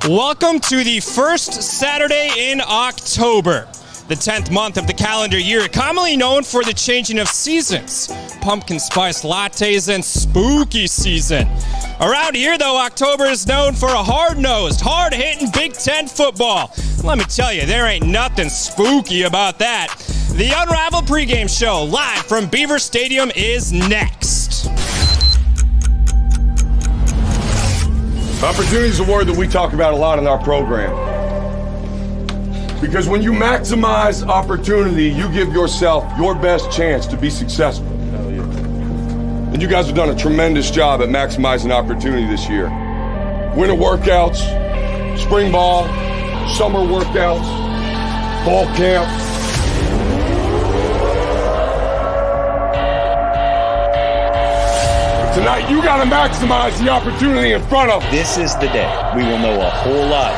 Welcome to the first Saturday in October, the 10th month of the calendar year, commonly known for the changing of seasons, pumpkin spice lattes, and spooky season. Around here, though, October is known for a hard-nosed, hard-hitting Big Ten football. Let me tell you, there ain't nothing spooky about that. The Unrivaled Pregame Show, live from Beaver Stadium, is next. Opportunity is a word that we talk about a lot in our program. Because when you maximize opportunity, you give yourself your best chance to be successful. And you guys have done a tremendous job at maximizing opportunity this year. Winter workouts, spring ball, summer workouts, fall camp. Tonight, you got to maximize the opportunity in front of you. This is the day. We will know a whole lot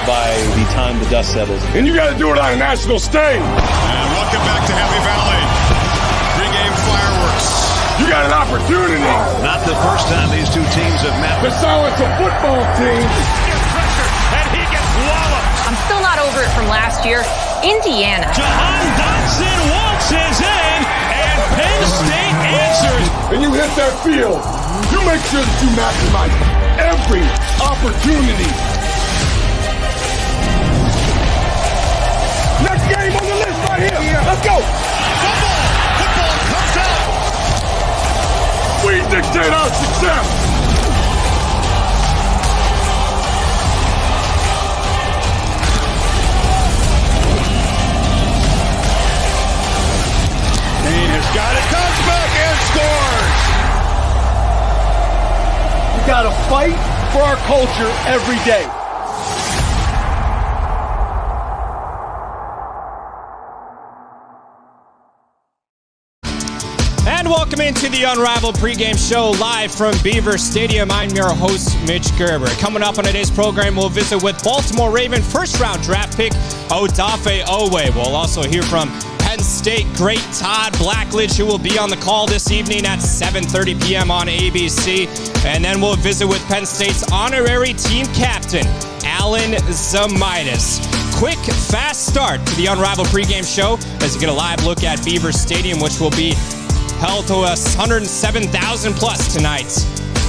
by the time the dust settles. And you got to do it on a national stage. And welcome back to Happy Valley. Pregame fireworks. You got an opportunity. Not the first time these two teams have met. To silence a football team. Gets pressure, and he gets walloped. I'm still not over it from last year. Indiana. Jahan Dotson waltzes in, and Penn State answers. And you hit that field. You make sure that you maximize every opportunity. Next game on the list right here. Let's go. Football comes out. We dictate our success. Dean has got it, comes back and scores. We got to fight for our culture every day. And welcome into the Unrivaled Pregame Show, live from Beaver Stadium. I'm your host, Mitch Gerber. Coming up on today's program, we'll visit with Baltimore Raven first-round draft pick Odafe Oweh. We'll also hear from Penn State great Todd Blacklidge, who will be on the call this evening at 7:30 p.m. on ABC. And then we'll visit with Penn State's honorary team captain, Alan Zamitis. Quick, fast start to the Unrivaled Pregame Show as you get a live look at Beaver Stadium, which will be held to 107,000 plus tonight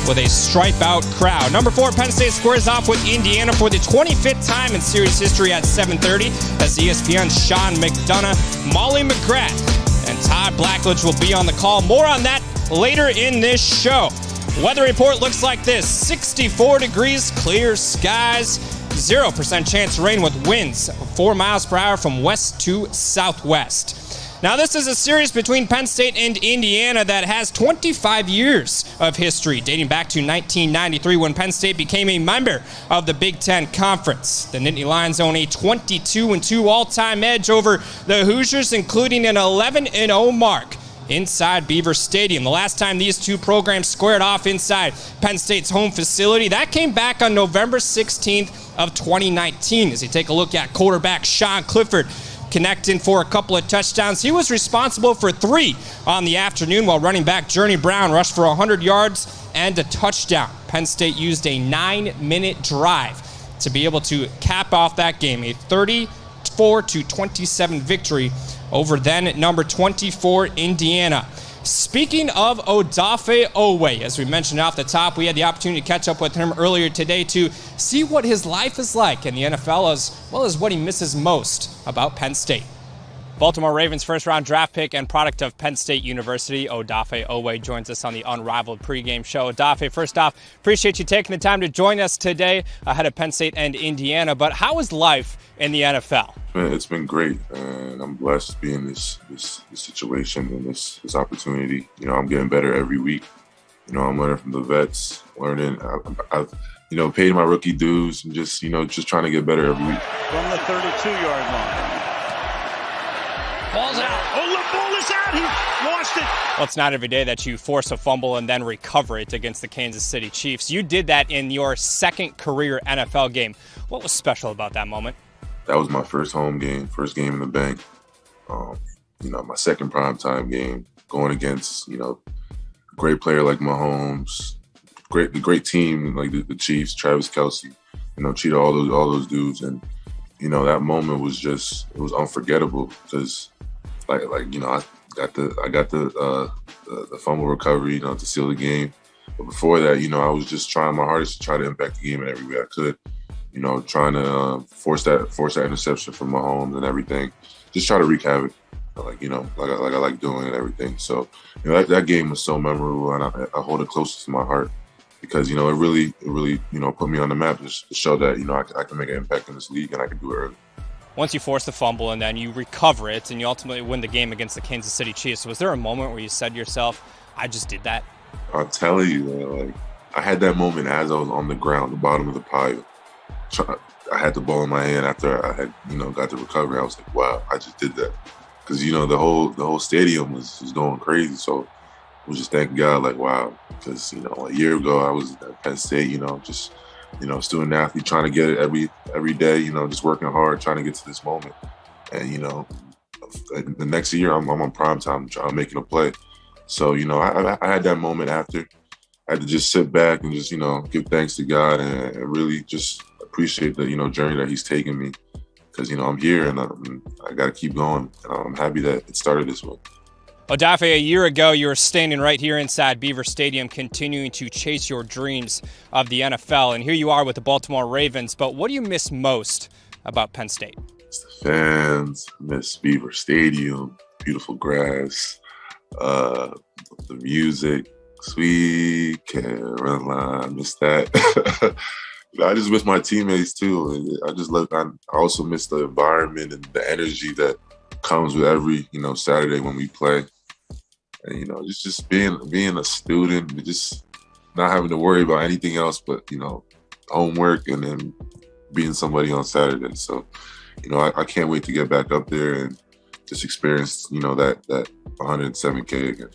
with a stripe-out crowd. Number 4, Penn State squares off with Indiana for the 25th time in series history at 7:30 as ESPN's Sean McDonough, Molly McGrath, and Todd Blacklidge will be on the call. More on that later in this show. Weather report looks like this: 64 degrees, clear skies, 0% chance of rain with winds 4 miles per hour from west to southwest. Now, this is a series between Penn State and Indiana that has 25 years of history, dating back to 1993 when Penn State became a member of the Big Ten Conference. The Nittany Lions own a 22-2 all-time edge over the Hoosiers, including an 11-0 mark inside Beaver Stadium. The last time these two programs squared off inside Penn State's home facility, that came back on November 16th of 2019. As you take a look at quarterback Sean Clifford, connecting for a couple of touchdowns. He was responsible for 3 on the afternoon, while running back Journey Brown rushed for 100 yards and a touchdown. Penn State used a 9-minute drive to be able to cap off that game, a 34-27 victory over then number 24 Indiana. Speaking of Odafe Oweh, as we mentioned off the top, we had the opportunity to catch up with him earlier today to see what his life is like in the NFL, as well as what he misses most about Penn State. Baltimore Ravens first-round draft pick and product of Penn State University, Odafe Oweh, joins us on the Unrivaled Pregame Show. Odafe, first off, appreciate you taking the time to join us today ahead of Penn State and Indiana, but how is life in the NFL? It's been great, and I'm blessed to be in this situation and this opportunity. You know, I'm getting better every week. You know, I'm learning from the vets, learning. I've paid my rookie dues and just trying to get better every week. From the 32-yard line. Ball's out. Oh, the ball is out. He lost it. Well, it's not every day that you force a fumble and then recover it against the Kansas City Chiefs. You did that in your second career NFL game. What was special about that moment? That was my first home game, first game in the bank. My second primetime game, going against, a great player like Mahomes, great team like the Chiefs, Travis Kelce. cheated all those dudes. And, that moment was it was unforgettable because I got the fumble recovery, to seal the game. But before that, I was just trying my hardest to try to impact the game in every way I could. Trying to force that interception from Mahomes and everything. Just try to wreak havoc, like I like doing and everything. So, that game was so memorable, and I hold it closest to my heart because, it really put me on the map just to show that, I can make an impact in this league and I can do it early. Once you force the fumble and then you recover it and you ultimately win the game against the Kansas City Chiefs, so was there a moment where you said to yourself, I just did that? I'll tell you, man, I had that moment as I was on the ground, the bottom of the pile. I had the ball in my hand after I had, got the recovery. I was like, wow, I just did that. Because, the whole stadium was going crazy. So I was just thanking God, like, wow. Because, a year ago I was at Penn State, just, student athlete trying to get it every day, just working hard, trying to get to this moment. And, the next year I'm on prime time, I'm making a play. So, I had that moment after. I had to just sit back and just, give thanks to God and really just appreciate the, journey that he's taken me. Because, I'm here and I got to keep going. And I'm happy that it started this way. Odafe, a year ago, you were standing right here inside Beaver Stadium, continuing to chase your dreams of the NFL. And here you are with the Baltimore Ravens. But what do you miss most about Penn State? It's the fans, miss Beaver Stadium, beautiful grass, the music, Sweet Caroline, miss that. I just miss my teammates too. I also miss the environment and the energy that comes with every, Saturday when we play. And, just being a student, just not having to worry about anything else but, homework and then being somebody on Saturday. So, I can't wait to get back up there and just experience, that 107K again.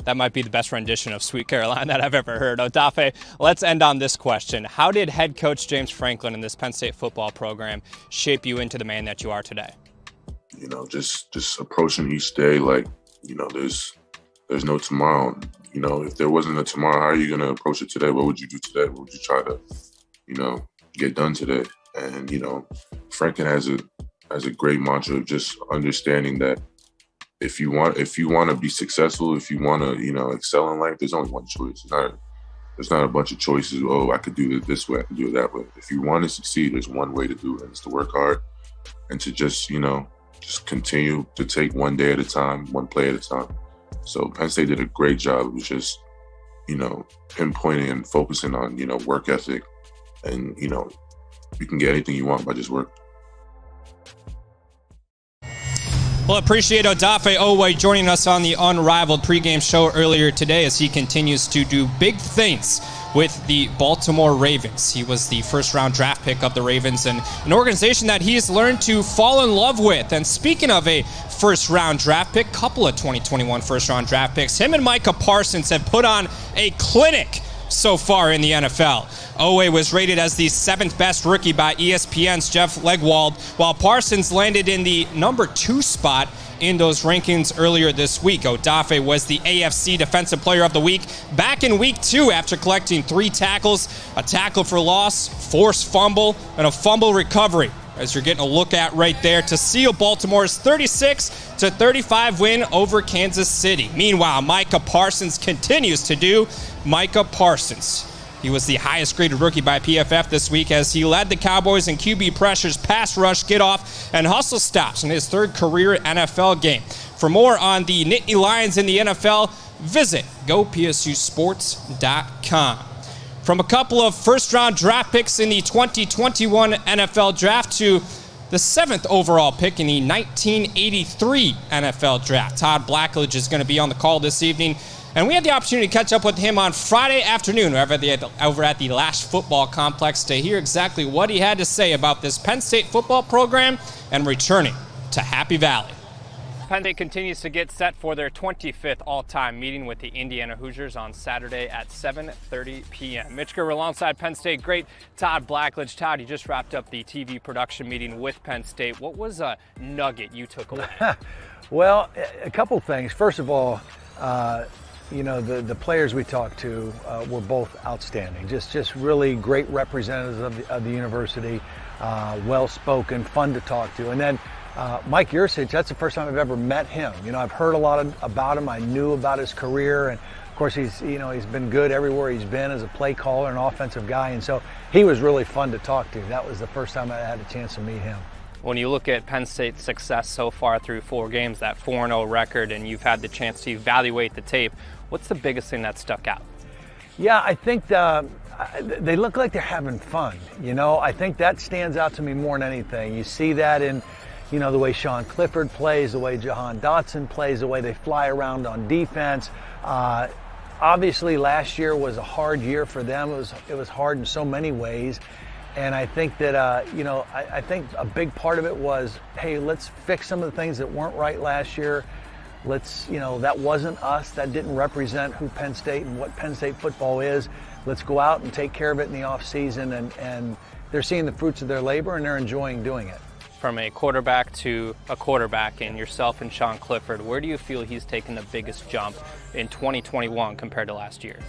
That might be the best rendition of Sweet Caroline that I've ever heard. Odafe, let's end on this question. How did head coach James Franklin and this Penn State football program shape you into the man that you are today? Just approaching each day like, there's no tomorrow. If there wasn't a tomorrow, how are you going to approach it today? What would you do today? What would you try to, get done today? And, Franklin has a great mantra of just understanding that if you want to be successful, if you want to, excel in life, there's only one choice. There's not a bunch of choices. Oh, I could do it this way, I could do it that way. If you want to succeed, there's one way to do it, and it's to work hard and to just continue to take one day at a time, one play at a time. So Penn State did a great job. It was just, pinpointing and focusing on, work ethic, and, you can get anything you want by just work. Well, appreciate Odafe Oweh joining us on the Unrivaled Pregame Show earlier today as he continues to do big things with the Baltimore Ravens. He was the first-round draft pick of the Ravens, and an organization that he's learned to fall in love with. And speaking of a first-round draft pick, couple of 2021 first-round draft picks, him and Micah Parsons have put on a clinic so far in the NFL. Oweh was rated as the 7th best rookie by ESPN's Jeff Legwold, while Parsons landed in the number 2 spot in those rankings earlier this week. Odafe was the AFC Defensive Player of the Week back in Week 2 after collecting 3 tackles, a tackle for loss, forced fumble, and a fumble recovery, as you're getting a look at right there to seal Baltimore's 36-35 win over Kansas City. Meanwhile, Micah Parsons continues to do Micah Parsons. He was the highest graded rookie by PFF this week as he led the Cowboys in QB pressures, pass rush, get off, and hustle stops in his 3rd career NFL game. For more on the Nittany Lions in the NFL, visit gopsusports.com. From a couple of first-round draft picks in the 2021 NFL Draft to the 7th overall pick in the 1983 NFL Draft. Todd Blacklidge is going to be on the call this evening, and we had the opportunity to catch up with him on Friday afternoon over at the Lash Football Complex to hear exactly what he had to say about this Penn State football program and returning to Happy Valley. Penn State continues to get set for their 25th all-time meeting with the Indiana Hoosiers on Saturday at 7:30 p.m. Mitch Gerber alongside Penn State great Todd Blacklidge. Todd, you just wrapped up the TV production meeting with Penn State. What was a nugget you took away? Well, a couple things. First of all, the players we talked to were both outstanding. Just really great representatives of the university, well-spoken, fun to talk to. And then Mike Yursich, that's the first time I've ever met him. I've heard a lot about him. I knew about his career, and of course he's been good everywhere he's been as a play caller and offensive guy. And so he was really fun to talk to. That was the first time I had a chance to meet him. When you look at Penn State's success so far through 4 games, that 4-0 record, and you've had the chance to evaluate the tape, what's the biggest thing that stuck out? Yeah, I think they look like they're having fun. I think that stands out to me more than anything. You see that in, the way Sean Clifford plays, the way Jahan Dotson plays, the way they fly around on defense. Obviously, last year was a hard year for them. It was hard in so many ways. And I think that, I think a big part of it was, hey, let's fix some of the things that weren't right last year. That wasn't us. That didn't represent who Penn State and what Penn State football is. Let's go out and take care of it in the offseason. And they're seeing the fruits of their labor, and they're enjoying doing it. From a quarterback to a quarterback, and yourself and Sean Clifford, where do you feel he's taken the biggest jump in 2021 compared to last year?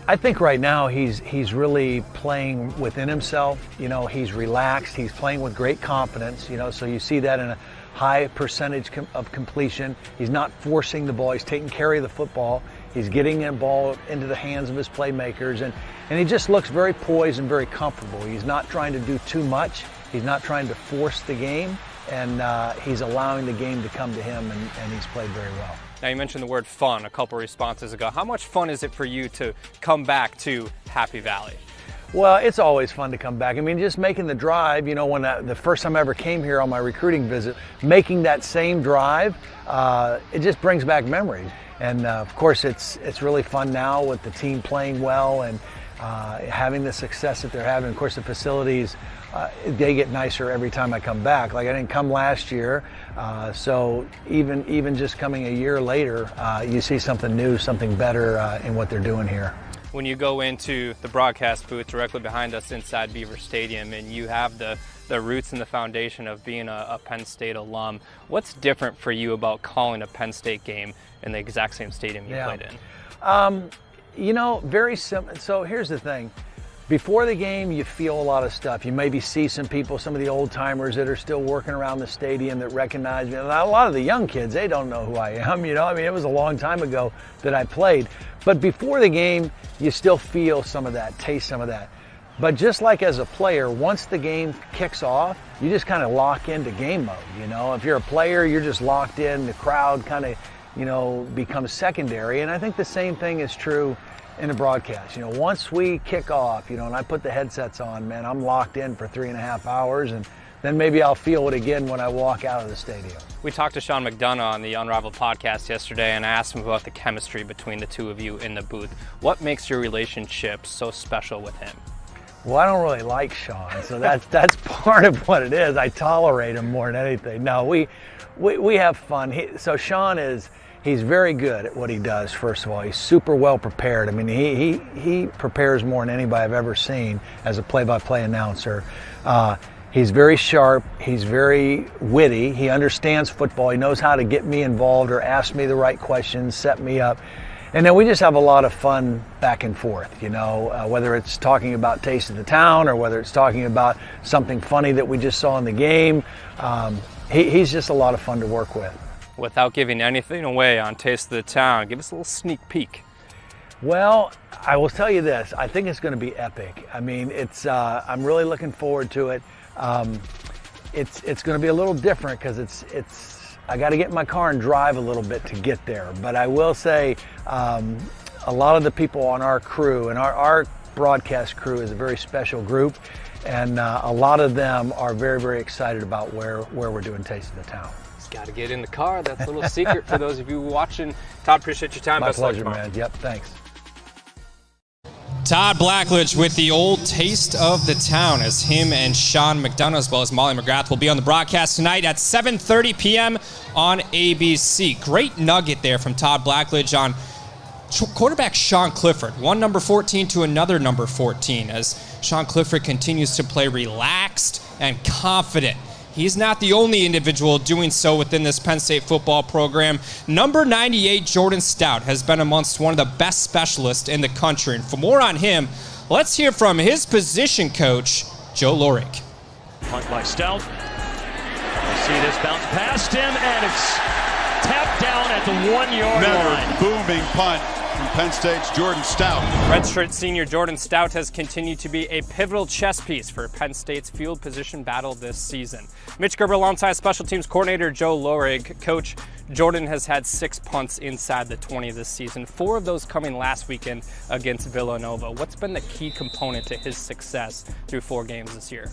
I think right now he's really playing within himself. He's relaxed. He's playing with great confidence. So you see that in a high percentage of completion. He's not forcing the ball. He's taking care of the football. He's getting the ball into the hands of his playmakers, and he just looks very poised and very comfortable. He's not trying to do too much. He's not trying to force the game, and he's allowing the game to come to him, and he's played very well. Now, you mentioned the word fun a couple responses ago. How much fun is it for you to come back to Happy Valley? Well, it's always fun to come back. Just making the drive, when the first time I ever came here on my recruiting visit, making that same drive, it just brings back memories. And of course, it's really fun now with the team playing well and having the success that they're having. Of course, the facilities, they get nicer every time I come back. Like, I didn't come last year, so even just coming a year later, you see something new, something better in what they're doing here. When you go into the broadcast booth directly behind us inside Beaver Stadium, and you have the roots and the foundation of being a Penn State alum, what's different for you about calling a Penn State game in the exact same stadium you played in? Very simple. So here's the thing. Before the game, you feel a lot of stuff. You maybe see some people, some of the old timers that are still working around the stadium that recognize me. And a lot of the young kids, they don't know who I am. It was a long time ago that I played. But before the game, you still feel some of that, taste some of that. But just like as a player, once the game kicks off, you just kind of lock into game mode. If you're a player, you're just locked in. The crowd kind of, becomes secondary. And I think the same thing is true in the broadcast. Once we kick off, and I put the headsets on, man, I'm locked in for 3.5 hours, and then maybe I'll feel it again when I walk out of the stadium. We talked to Sean McDonough on the Unrivaled podcast yesterday, and I asked him about the chemistry between the two of you in the booth. What makes your relationship so special with him? Well, I don't really like Sean, so that's part of what it is. I tolerate him more than anything. No, we have fun. So Sean he's very good at what he does, first of all. He's super well prepared. He prepares more than anybody I've ever seen as a play-by-play announcer. He's very sharp. He's very witty. He understands football. He knows how to get me involved or ask me the right questions, set me up. And then we just have a lot of fun back and forth, whether it's talking about Taste of the Town or whether it's talking about something funny that we just saw in the game. He's just a lot of fun to work with. Without giving anything away on Taste of the Town, give us a little sneak peek. Well, I will tell you this. I think it's going to be epic. I'm really looking forward to it. It's going to be a little different because I got to get in my car and drive a little bit to get there. But I will say a lot of the people on our crew, and our broadcast crew is a very special group, and a lot of them are very, very excited about where we're doing Taste of the Town. Got to get in the car. That's a little secret for those of you watching. Todd, appreciate your time. My pleasure, man. Yep, thanks. Todd Blacklidge with the old Taste of the Town, as him and Sean McDonough, as well as Molly McGrath, will be on the broadcast tonight at 7:30 p.m. on ABC. Great nugget there from Todd Blacklidge on quarterback Sean Clifford, one number 14 to another number 14, as Sean Clifford continues to play relaxed and confident. he's not the only individual doing so within this Penn State football program. Number 98, Jordan Stout, has been amongst one of the best specialists in the country. And for more on him, let's hear from his position coach, Joe Lorig. Punt by Stout. I see this bounce past him, and it's tapped down at the 1-yard line. Booming punt from Penn State's Jordan Stout. Redshirt senior Jordan Stout has continued to be a pivotal chess piece for Penn State's field position battle this season. Mitch Gerber alongside special teams coordinator Joe Lorig. Coach, Jordan has had 6 punts inside the 20 this season, 4 of those coming last weekend against Villanova. What's been the key component to his success through 4 games this year?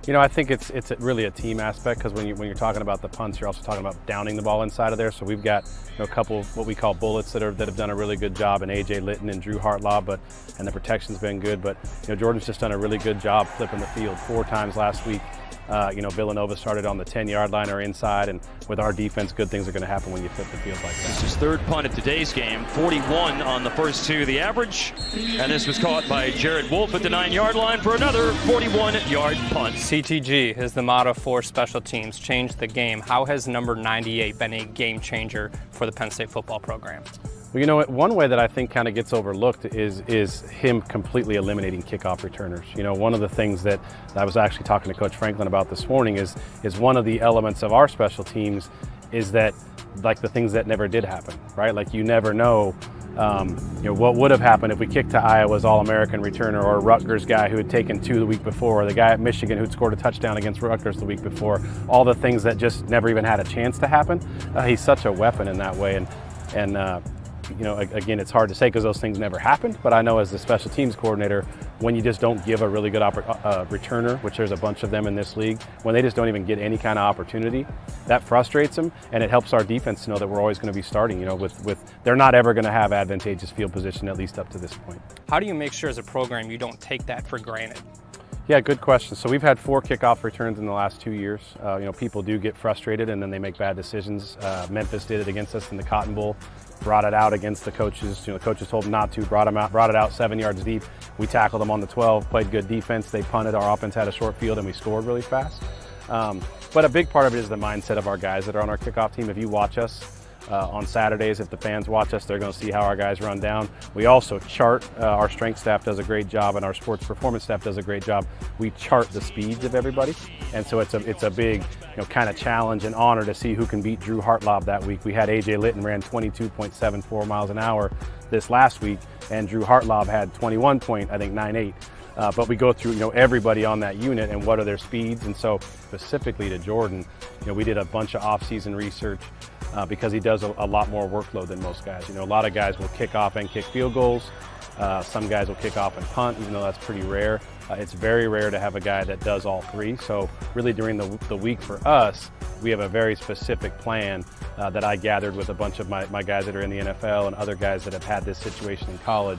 You know, I think it's really a team aspect, because when you're talking about the punts, you're also talking about downing the ball inside of there. So we've got a couple of what we call bullets that have done a really good job, in A.J. Litton and Drew Hartlaub, and the protection's been good. But Jordan's just done a really good job flipping the field 4 times last week. Villanova started on the 10-yard line or inside, and with our defense, good things are going to happen when you flip the field like that. This is his 3rd punt of today's game, 41 on the first 2, the average. And this was caught by Jared Wolf at the 9-yard line for another 41-yard punt. CTG is the motto for special teams, change the game. How has number 98 been a game changer for the Penn State football program? Well, one way that I think kind of gets overlooked is him completely eliminating kickoff returners. One of the things that I was actually talking to Coach Franklin about this morning is one of the elements of our special teams is that, like, the things that never did happen, right? Like, you never know, what would have happened if we kicked to Iowa's All-American returner, or a Rutgers guy who had taken 2 the week before, or the guy at Michigan who'd scored a touchdown against Rutgers the week before. All the things that just never even had a chance to happen. He's such a weapon in that way, and again, it's hard to say because those things never happened, but I know as the special teams coordinator, when you just don't give a really good returner, which there's a bunch of them in this league, when they just don't even get any kind of opportunity, that frustrates them, and it helps our defense to know that we're always going to be starting, they're not ever going to have advantageous field position, at least up to this point. How do you make sure as a program you don't take that for granted? Yeah, good question. So we've had 4 kickoff returns in the last 2 years. People do get frustrated and then they make bad decisions. Memphis did it against us in the Cotton Bowl, brought it out against the coaches. The coaches told them not to, brought it out 7 yards deep. We tackled them on the 12, played good defense. They punted, our offense had a short field, and we scored really fast. But a big part of it is the mindset of our guys that are on our kickoff team. If you watch us, on Saturdays, if the fans watch us, they're going to see how our guys run down. We also chart, our strength staff does a great job, and our sports performance staff does a great job. We chart the speeds of everybody, and so it's a big kind of challenge and honor to see who can beat Drew Hartlaub that week. We had A.J. Litton ran 22.74 miles an hour this last week, and Drew Hartlaub had 21.98. But we go through everybody on that unit and what are their speeds, and so specifically to Jordan, we did a bunch of off-season research because he does a lot more workload than most guys. A lot of guys will kick off and kick field goals. Some guys will kick off and punt, even though that's pretty rare. It's very rare to have a guy that does all 3. So really during the week for us, we have a very specific plan that I gathered with a bunch of my guys that are in the NFL and other guys that have had this situation in college.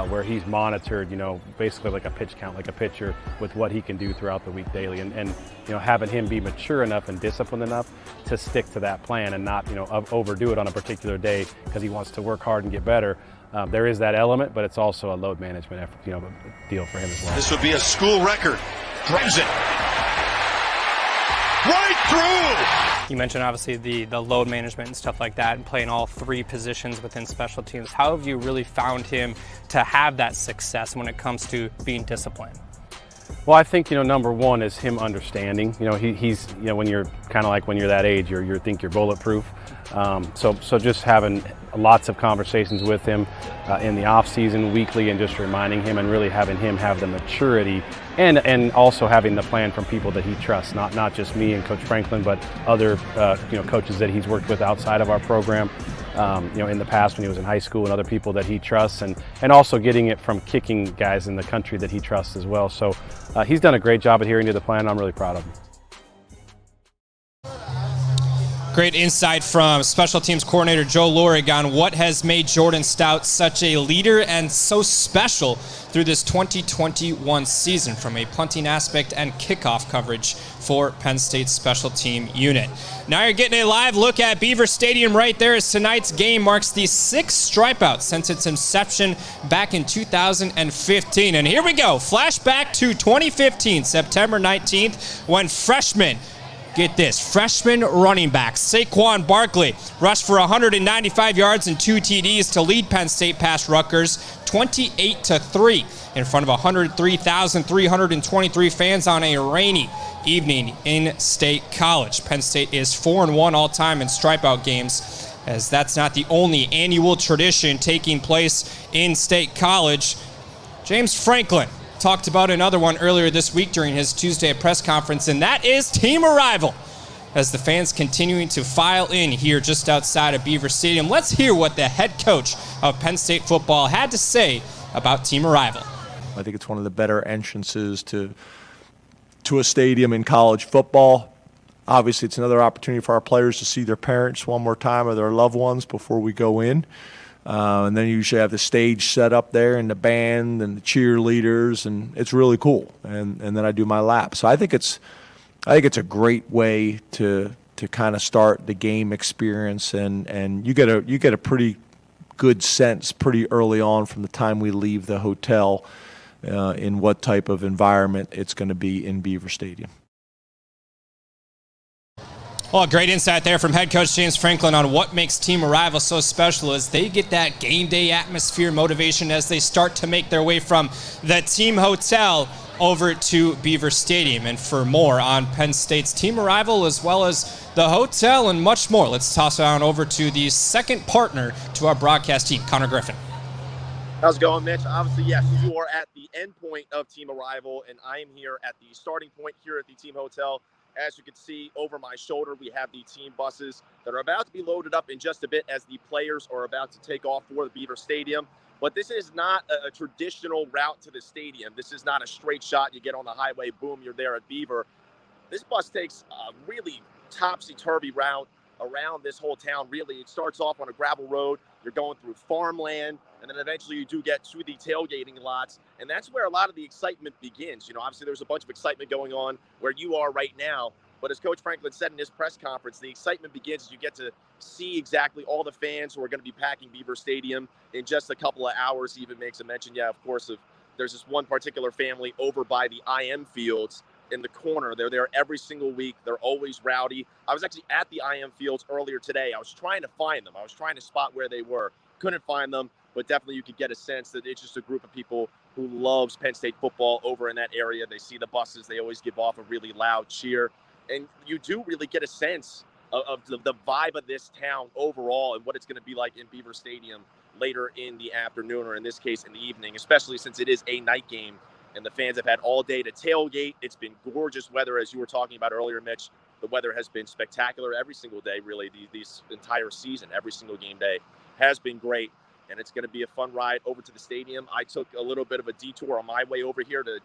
Where he's monitored, basically like a pitch count, like a pitcher, with what he can do throughout the week daily, and having him be mature enough and disciplined enough to stick to that plan and not, overdo it on a particular day because he wants to work hard and get better. There is that element, but it's also a load management effort, deal for him as well. This would be a school record. Drives it right through. You mentioned obviously the load management and stuff like that, and playing all 3 positions within special teams. How have you really found him to have that success when it comes to being disciplined? Well, I think, number one is him understanding. He's when you're kind of like when you're that age, you think you're bulletproof. So just having lots of conversations with him in the off season, weekly, and just reminding him and really having him have the maturity and also having the plan from people that he trusts, not just me and Coach Franklin, but other coaches that he's worked with outside of our program. In the past when he was in high school, and other people that he trusts, and also getting it from kicking guys in the country that he trusts as well. So he's done a great job adhering to the plan. I'm really proud of him. Great insight from special teams coordinator Joe Lorig on what has made Jordan Stout such a leader and so special through this 2021 season, from a punting aspect and kickoff coverage for Penn State's special team unit. Now you're getting a live look at Beaver Stadium right there, as tonight's game marks the 6th stripeout since its inception back in 2015. And here we go, flashback to 2015, September 19th, when freshman Get this, freshman running back Saquon Barkley rushed for 195 yards and 2 TDs to lead Penn State past Rutgers 28-3 in front of 103,323 fans on a rainy evening in State College. Penn State is 4-1 all-time in stripe-out games, as that's not the only annual tradition taking place in State College. James Franklin talked about another one earlier this week during his Tuesday press conference, and that is team arrival, as the fans continuing to file in here just outside of Beaver Stadium. Let's hear what the head coach of Penn State football had to say about team arrival. I think it's one of the better entrances to a stadium in college football. Obviously, it's another opportunity for our players to see their parents one more time or their loved ones before we go in. And then you usually have the stage set up there and the band and the cheerleaders, and it's really cool. And then I do my lap. So I think it's a great way to kind of start the game experience, and you get a pretty good sense pretty early on from the time we leave the hotel in what type of environment it's going to be in Beaver Stadium. Well, great insight there from head coach James Franklin on what makes team arrival so special, as they get that game day atmosphere motivation as they start to make their way from the team hotel over to Beaver Stadium. And for more on Penn State's team arrival as well as the hotel and much more, let's toss it on over to the second partner to our broadcast team, Connor Griffin. How's it going, Mitch? Obviously, yes, you are at the end point of team arrival, and I am here at the starting point here at the team hotel. As you can see over my shoulder, we have the team buses that are about to be loaded up in just a bit as the players are about to take off for the Beaver Stadium. But this is not a traditional route to the stadium. This is not a straight shot. You get on the highway, boom, you're there at Beaver. This bus takes a really topsy-turvy route around this whole town. Really, it starts off on a gravel road. You're going through farmland, and then eventually you do get to the tailgating lots, and that's where a lot of the excitement begins. You know, obviously there's a bunch of excitement going on where you are right now, but as Coach Franklin said in his press conference, the excitement begins as you get to see exactly all the fans who are going to be packing Beaver Stadium in just a couple of hours. He even makes a mention, of course, there's this one particular family over by the IM fields in the corner. They're there every single week. They're always rowdy. I was actually at the IM fields earlier today. I was trying to find them. I was trying to spot where they were. Couldn't find them, but definitely you could get a sense that it's just a group of people who loves Penn State football over in that area. They see the buses. They always give off a really loud cheer. And you do really get a sense of the vibe of this town overall and what it's going to be like in Beaver Stadium later in the afternoon, or in this case in the evening, especially since it is a night game. And the fans have had all day to tailgate. It's been gorgeous weather, as you were talking about earlier, Mitch. The weather has been spectacular every single day, really. These entire season, every single game day has been great. And it's going to be a fun ride over to the stadium. I took a little bit of a detour on my way over here to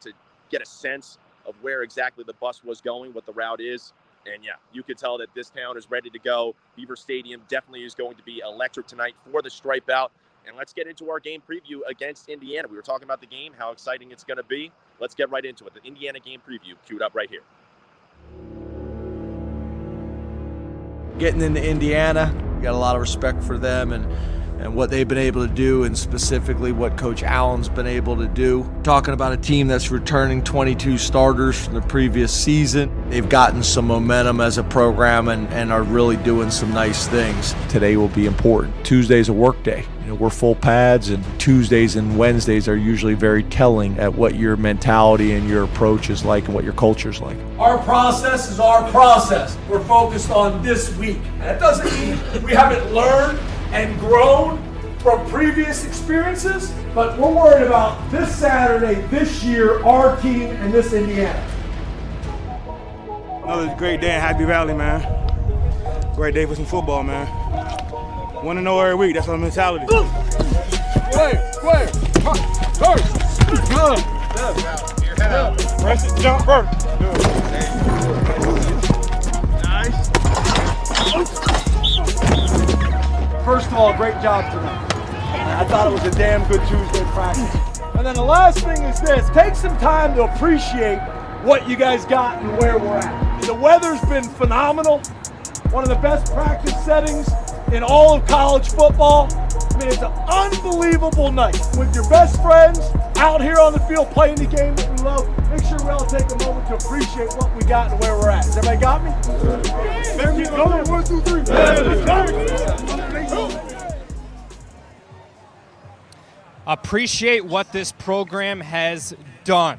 get a sense of where exactly the bus was going, what the route is. And you could tell that this town is ready to go. Beaver Stadium definitely is going to be electric tonight for the stripe out. And let's get into our game preview against Indiana. We were talking about the game, how exciting it's going to be. Let's get right into it. The Indiana game preview queued up right here. Getting into Indiana, we got a lot of respect for them and what they've been able to do, and specifically what Coach Allen's been able to do. Talking about a team that's returning 22 starters from the previous season. They've gotten some momentum as a program and are really doing some nice things. Today will be important. Tuesday's a work day. You know, we're full pads, and Tuesdays and Wednesdays are usually very telling at what your mentality and your approach is like and what your culture is like. Our process is our process. We're focused on this week. And that doesn't mean we haven't learned and grown from previous experiences, but we're worried about this Saturday, this year, our team, and this Indiana. Another great day in Happy Valley, man. Great day for some football, man. Want to know every week. That's our mentality. Press it, jump first. Nice. First of all, great job tonight. I thought it was a damn good Tuesday practice. And then the last thing is this. Take some time to appreciate what you guys got and where we're at. The weather's been phenomenal. One of the best practice settings in all of college football. I mean, it's an unbelievable night with your best friends out here on the field playing the game that we love. Make sure we all take a moment to appreciate what we got and where we're at. Has everybody got me? Keep going. 1, 2, 3. Appreciate what this program has done.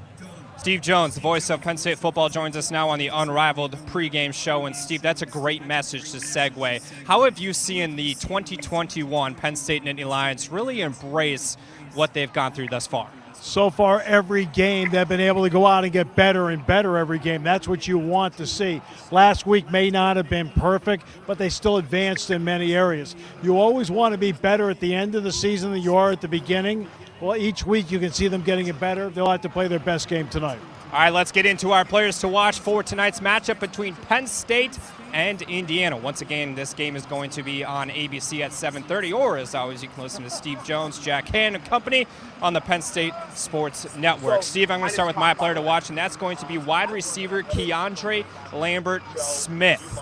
Steve Jones, the voice of Penn State football, joins us now on the Unrivaled Pregame Show. And Steve, that's a great message to segue. How have you seen the 2021 Penn State Nittany Lions really embrace what they've gone through thus far? So far, every game, they've been able to go out and get better and better every game. That's what you want to see. Last week may not have been perfect, but they still advanced in many areas. You always want to be better at the end of the season than you are at the beginning. Well, each week you can see them getting it better. They'll have to play their best game tonight. All right, let's get into our players to watch for tonight's matchup between Penn State and Indiana. Once again, this game is going to be on ABC at 7:30, or as always, you can listen to Steve Jones, Jack Hand, and company on the Penn State Sports Network. Steve, I'm going to start with my player to watch, and that's going to be wide receiver Keandre Lambert-Smith.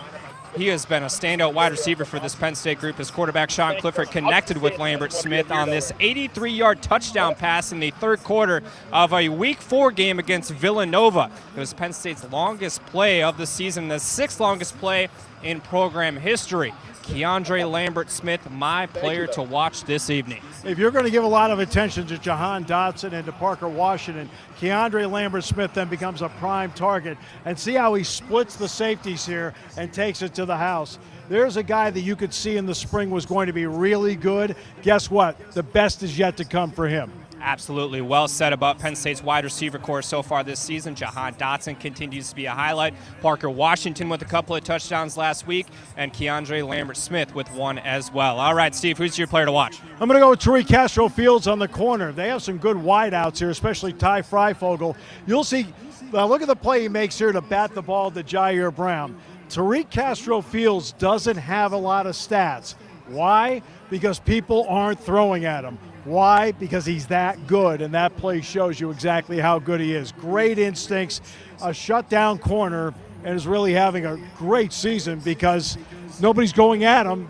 He has been a standout wide receiver for this Penn State group. His quarterback, Sean Clifford, connected with Lambert-Smith on this 83-yard touchdown pass in the third quarter of a Week 4 game against Villanova. It was Penn State's longest play of the season, the sixth longest play in program history. Keandre Lambert-Smith, my player to watch this evening. If you're going to give a lot of attention to Jahan Dotson and to Parker Washington, Keandre Lambert-Smith then becomes a prime target. And see how he splits the safeties here and takes it to the house. There's a guy that you could see in the spring was going to be really good. Guess what? The best is yet to come for him. Absolutely well said about Penn State's wide receiver core so far this season. Jahan Dotson continues to be a highlight. Parker Washington with a couple of touchdowns last week, and Keandre Lambert-Smith with one as well. All right, Steve, who's your player to watch? I'm going to go with Tariq Castro-Fields on the corner. They have some good wideouts here, especially Ty Freifogel. You'll see, look at the play he makes here to bat the ball to Jair Brown. Tariq Castro-Fields doesn't have a lot of stats. Why? Because people aren't throwing at him. Why? Because he's that good, and that play shows you exactly how good he is. Great instincts, a shutdown corner, and is really having a great season because nobody's going at him,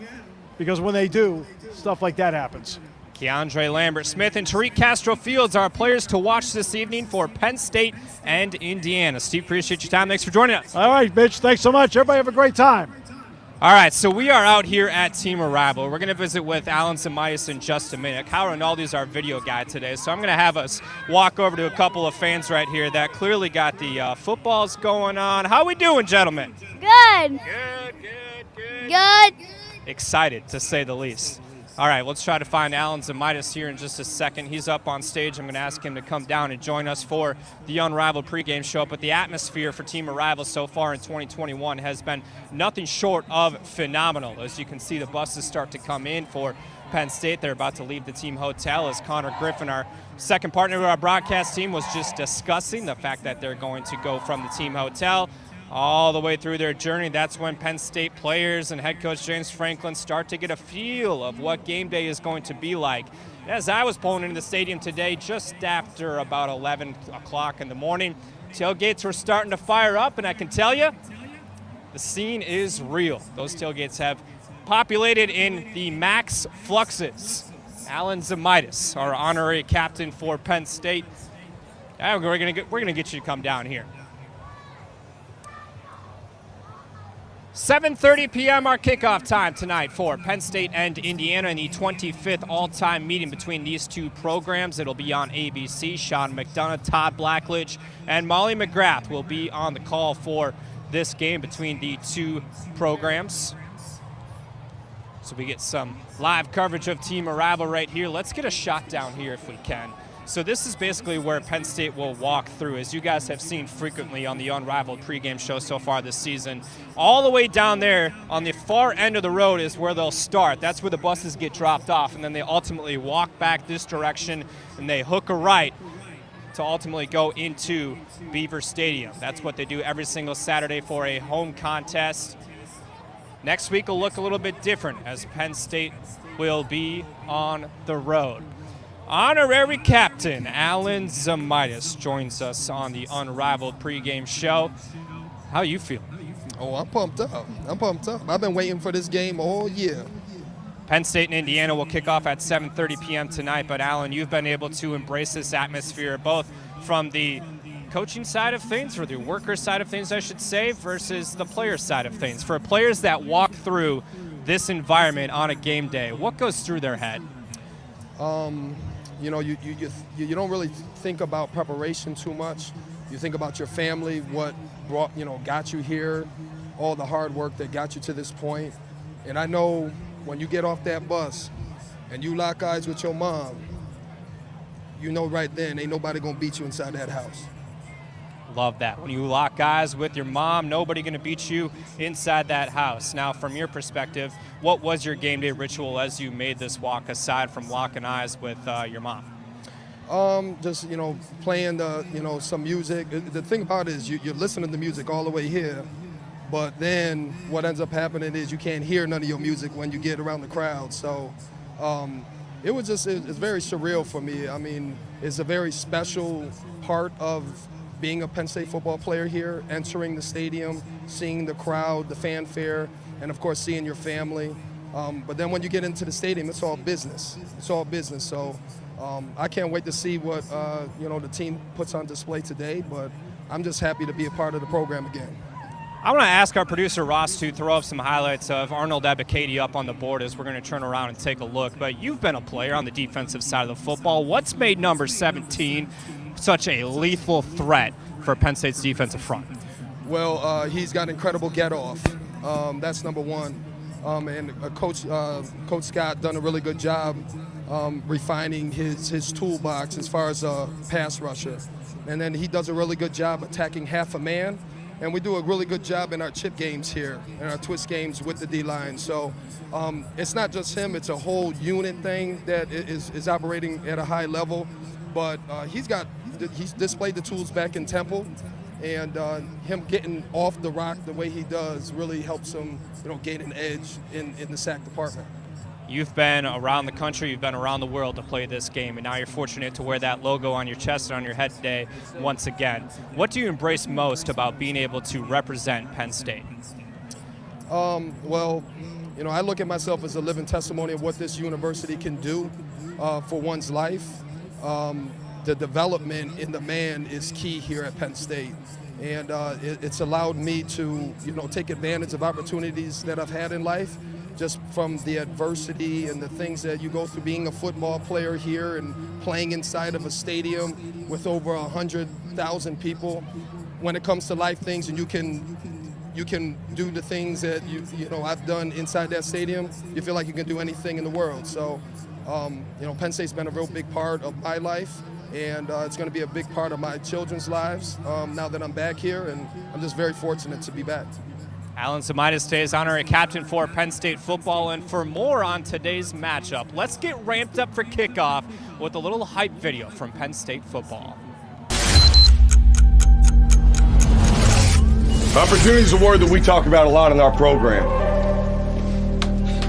because when they do, stuff like that happens. Keandre Lambert-Smith and Tariq Castro-Fields are players to watch this evening for Penn State and Indiana. Steve, appreciate your time. Thanks for joining us. All right, Mitch, thanks so much. Everybody have a great time. All right, so we are out here at Team Arrival. We're going to visit with Alan Zamias in just a minute. Kyle Rinaldi is our video guy today, so I'm going to have us walk over to a couple of fans right here that clearly got the footballs going on. How we doing, gentlemen? Good. Good. Excited, to say the least. All right, let's try to find Alan Zamias here in just a second. He's up on stage. I'm going to ask him to come down and join us for the Unrivaled Pregame Show. But the atmosphere for Team Arrival so far in 2021 has been nothing short of phenomenal. As you can see, the buses start to come in for Penn State. They're about to leave the team hotel as Connor Griffin, our second partner with our broadcast team, was just discussing the fact that they're going to go from the team hotel all the way through their journey. That's when Penn State players and head coach James Franklin start to get a feel of what game day is going to be like. As I was pulling into the stadium today, just after about 11 o'clock in the morning, tailgates were starting to fire up, and I can tell you, the scene is real. Those tailgates have populated in the Max Fluxes. Alan Zamias, our honorary captain for Penn State. We're gonna get you to come down here. 7:30 p.m. our kickoff time tonight for Penn State and Indiana in the 25th all-time meeting between these two programs. It'll be on ABC. Sean McDonough, Todd Blacklidge, and Molly McGrath will be on the call for this game between the two programs. So we get some live coverage of Team Arrival right here. Let's get a shot down here if we can. So this is basically where Penn State will walk through, as you guys have seen frequently on the Unrivaled Pregame Show so far this season. All the way down there on the far end of the road is where they'll start. That's where the buses get dropped off, and then they ultimately walk back this direction, and they hook a right to ultimately go into Beaver Stadium. That's what they do every single Saturday for a home contest. Next week will look a little bit different, as Penn State will be on the road. Honorary Captain Alan Zamias joins us on the Unrivaled Pregame Show. How you feeling? Oh, I'm pumped up. I've been waiting for this game all year. Penn State and Indiana will kick off at 7:30 p.m. tonight, but Alan, you've been able to embrace this atmosphere both from the coaching side of things, or the worker side of things, I should say, versus the player side of things? For players that walk through this environment on a game day, what goes through their head? You know, you don't really think about preparation too much. You think about your family, what got you here, all the hard work that got you to this point. And I know when you get off that bus and you lock eyes with your mom, you know right then ain't nobody gonna beat you inside that house. Love that. When you lock eyes with your mom, nobody going to beat you inside that house. Now, from your perspective, what was your game day ritual as you made this walk, aside from locking eyes with your mom? Just, playing some music. The thing about it is you're listening to music all the way here, but then what ends up happening is you can't hear none of your music when you get around the crowd. So it's very surreal for me. I mean, it's a very special part of being a Penn State football player here, entering the stadium, seeing the crowd, the fanfare, and of course seeing your family. But then when you get into the stadium, it's all business. It's all business. So I can't wait to see what the team puts on display today, but I'm just happy to be a part of the program again. I want to ask our producer Ross to throw up some highlights of Arnold Ebiketie up on the board as we're going to turn around and take a look. But you've been a player on the defensive side of the football. What's made number 17 such a lethal threat for Penn State's defensive front? Well, he's got incredible get-off. That's number one. And Coach Scott done a really good job refining his toolbox as far as a pass rusher. And then he does a really good job attacking half a man. And we do a really good job in our chip games here, and our twist games with the D-line. So it's not just him, it's a whole unit thing that is operating at a high level. But he's displayed the tools back in Temple, and him getting off the rock the way he does really helps him gain an edge in the sack department. You've been around the country, you've been around the world to play this game, and now you're fortunate to wear that logo on your chest and on your head today once again. What do you embrace most about being able to represent Penn State? Well, I look at myself as a living testimony of what this university can do for one's life. The development in the man is key here at Penn State. And it's allowed me to, take advantage of opportunities that I've had in life, just from the adversity and the things that you go through being a football player here and playing inside of a stadium with over 100,000 people. When it comes to life things and you can do the things that I've done inside that stadium, you feel like you can do anything in the world. So, Penn State's been a real big part of my life, and it's going to be a big part of my children's lives now that I'm back here, and I'm just very fortunate to be back. Alan Semitis stays honorary captain for Penn State football, and for more on today's matchup, let's get ramped up for kickoff with a little hype video from Penn State football. Opportunity is a word that we talk about a lot in our program.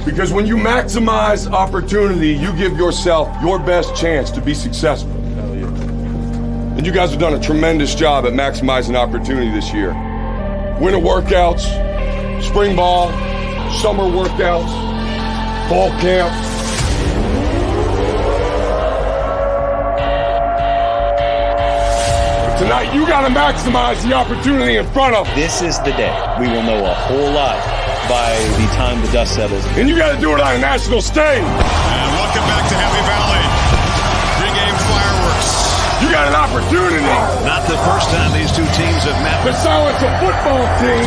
Because when you maximize opportunity, you give yourself your best chance to be successful. And you guys have done a tremendous job at maximizing opportunity this year. Winter workouts, spring ball, summer workouts, fall camp. Tonight, you got to maximize the opportunity in front of you. This is the day. We will know a whole lot by the time the dust settles. And you got to do it on a national stage. And welcome back to Happy Valley. Pregame fireworks. You got an opportunity. Not the first time these two teams have met. To silence a football team.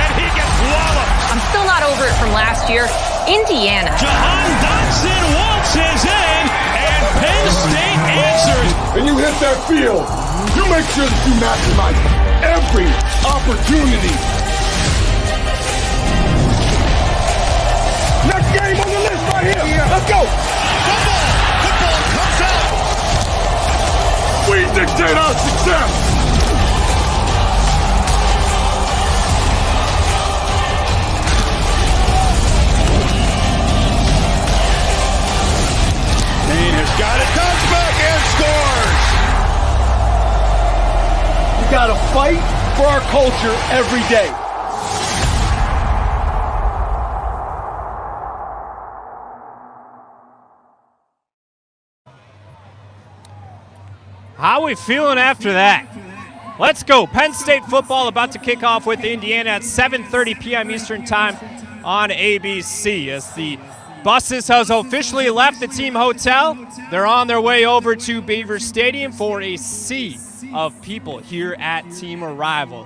And he gets walloped. I'm still not over it from last year. Indiana. Jahan Dotson waltzes in, and Penn State answers. And you hit that field. You make sure that you maximize every opportunity. Next game on the list right here. Let's go. Football comes out. We dictate our success. Dean has got it, comes back and scores. We got to fight for our culture every day. How are we feeling after that? Let's go. Penn State football about to kick off with Indiana at 7:30 p.m. Eastern Time on ABC as the buses has officially left the team hotel. They're on their way over to Beaver Stadium for a sea of people here at Team Arrival.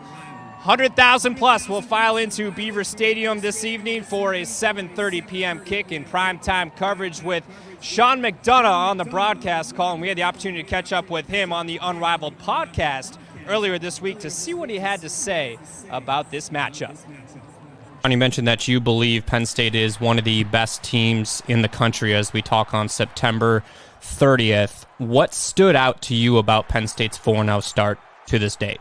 100,000 plus will file into Beaver Stadium this evening for a 7:30 p.m. kick in primetime coverage with Sean McDonough on the broadcast call, and we had the opportunity to catch up with him on the Unrivaled podcast earlier this week to see what he had to say about this matchup. You mentioned that you believe Penn State is one of the best teams in the country as we talk on September 30th. What stood out to you about Penn State's 4-0 start to this date?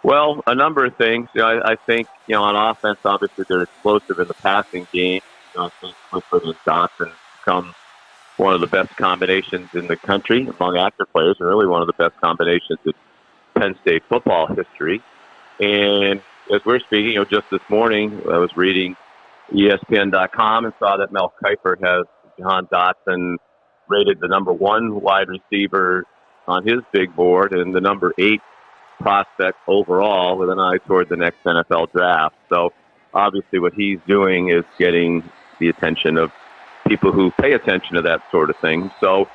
Well, a number of things. I think, on offense, obviously they're explosive in the passing game. I think Clifford and Dotson become one of the best combinations in the country among active players, and really one of the best combinations in Penn State football history. And as we're speaking, just this morning, I was reading ESPN.com and saw that Mel Kiper has Jahan Dotson rated the number 1 wide receiver on his big board and the number 8 prospect overall with an eye toward the next NFL draft. So obviously what he's doing is getting the attention of people who pay attention to that sort of thing. So,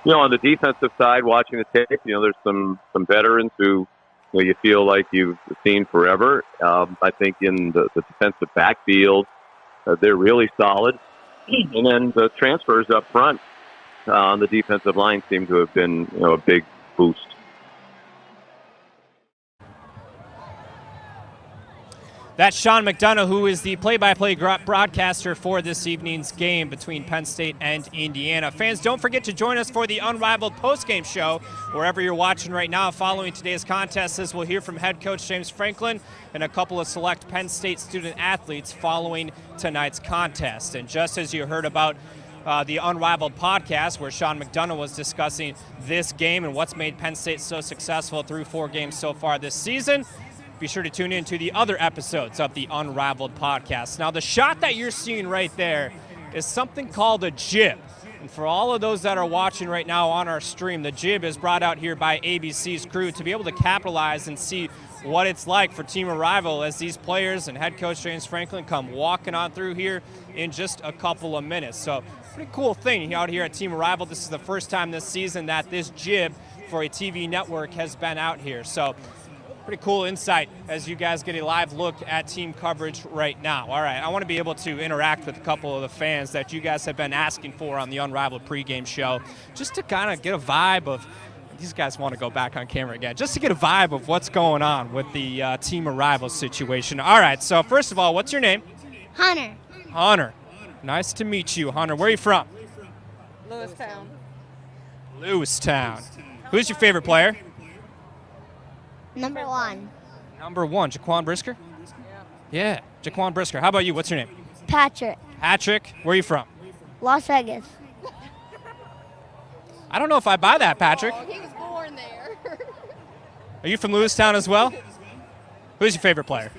on the defensive side, watching the tape, there's some veterans who you feel like you've seen forever. I think in the defensive backfield, they're really solid. And then the transfers up front on the defensive line seem to have been a big boost. That's Sean McDonough, who is the play-by-play broadcaster for this evening's game between Penn State and Indiana. Fans, don't forget to join us for the Unrivaled Postgame Show, wherever you're watching right now. Following today's contest, as we'll hear from head coach James Franklin and a couple of select Penn State student-athletes following tonight's contest. And just as you heard about the Unrivaled podcast, where Sean McDonough was discussing this game and what's made Penn State so successful through 4 games so far this season, be sure to tune in to the other episodes of the Unrivaled podcast. Now, the shot that you're seeing right there is something called a jib. And for all of those that are watching right now on our stream, the jib is brought out here by ABC's crew to be able to capitalize and see what it's like for Team Arrival as these players and head coach James Franklin come walking on through here in just a couple of minutes. So, pretty cool thing out here at Team Arrival. This is the first time this season that this jib for a TV network has been out here. So, pretty cool insight as you guys get a live look at team coverage right now. All right, I want to be able to interact with a couple of the fans that you guys have been asking for on the Unrivaled pregame show, just to kind of get a vibe of, these guys want to go back on camera again, just to get a vibe of what's going on with the Team Arrival situation. All right, so first of all, what's your name? Hunter. Hunter. Nice to meet you, Hunter. Where are you from? Lewistown. Lewistown. Who's your favorite player? Number 1. Number 1, Jaquan Brisker? Yeah, Jaquan Brisker. How about you? What's your name? Patrick. Patrick. Where are you from? Las Vegas. I don't know if I buy that, Patrick. Oh, he was born there. Are you from Lewistown as well? Who's your favorite player?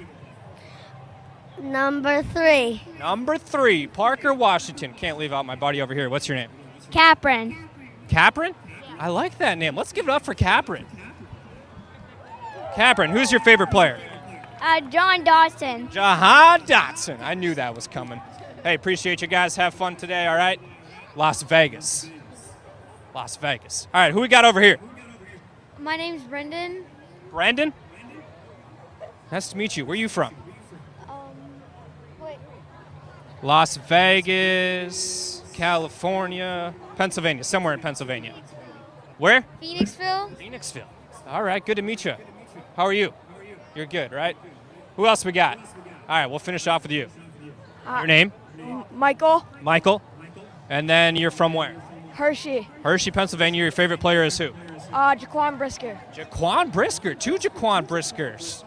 Number 3. Number 3, Parker Washington. Can't leave out my buddy over here. What's your name? Capron. Capron? I like that name. Let's give it up for Capron. Capron, who's your favorite player? John Dawson. Jahan Dotson. I knew that was coming. Hey, appreciate you guys. Have fun today, all right? Las Vegas. Las Vegas. All right, who we got over here? My name's Brendan. Brandon? Nice to meet you. Where are you from? Wait. Las Vegas, California, Pennsylvania, somewhere in Pennsylvania. Where? Phoenixville. Phoenixville. All right, good to meet you. How are you? You're good, right? Who else we got? All right, we'll finish off with you. Your name? Michael. Michael. And then you're from where? Hershey. Hershey, Pennsylvania. Your favorite player is who? Jaquan Brisker. Jaquan Brisker. 2 Jaquan Briskers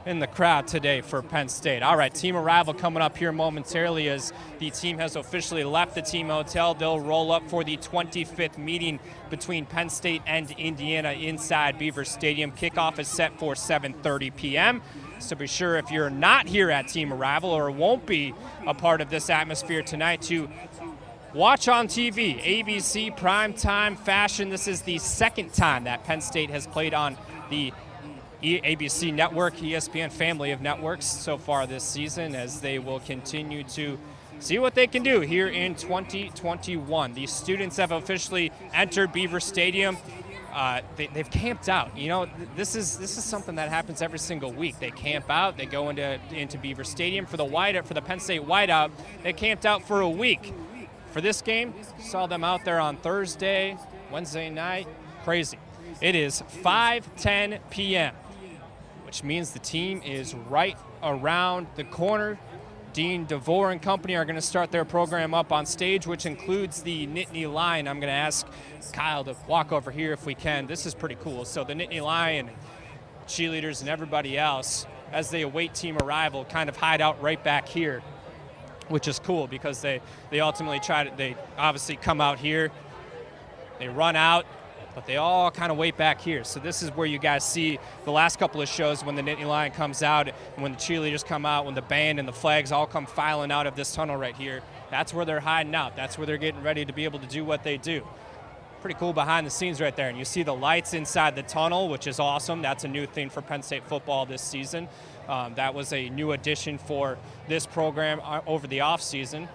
in the crowd today for Penn State. All right, Team Arrival coming up here momentarily as the team has officially left the team hotel. They'll roll up for the 25th meeting between Penn State and Indiana inside Beaver Stadium. Kickoff is set for 7:30 p.m. So be sure, if you're not here at Team Arrival or won't be a part of this atmosphere tonight, to watch on TV, ABC primetime fashion. This is the second time that Penn State has played on the ABC network, ESPN family of networks so far this season, as they will continue to see what they can do here in 2021. The students have officially entered Beaver Stadium. They've camped out. You know, this is something that happens every single week. They camp out. They go into Beaver Stadium for the Penn State whiteout. They camped out for a week. For this game, saw them out there on Thursday, Wednesday night. Crazy. It is 5:10 p.m., which means the team is right around the corner. Dean DeVore and company are going to start their program up on stage, which includes the Nittany Lion. I'm going to ask Kyle to walk over here if we can. This is pretty cool. So the Nittany Lion, cheerleaders, and everybody else, as they await team arrival, kind of hide out right back here, which is cool because they ultimately they obviously come out here, they run out, but they all kind of wait back here. So this is where you guys see the last couple of shows when the Nittany Lion comes out, and when the cheerleaders come out, when the band and the flags all come filing out of this tunnel right here. That's where they're hiding out. That's where they're getting ready to be able to do what they do. Pretty cool behind the scenes right there. And you see the lights inside the tunnel, which is awesome. That's a new thing for Penn State football this season. That was a new addition for this program over the offseason.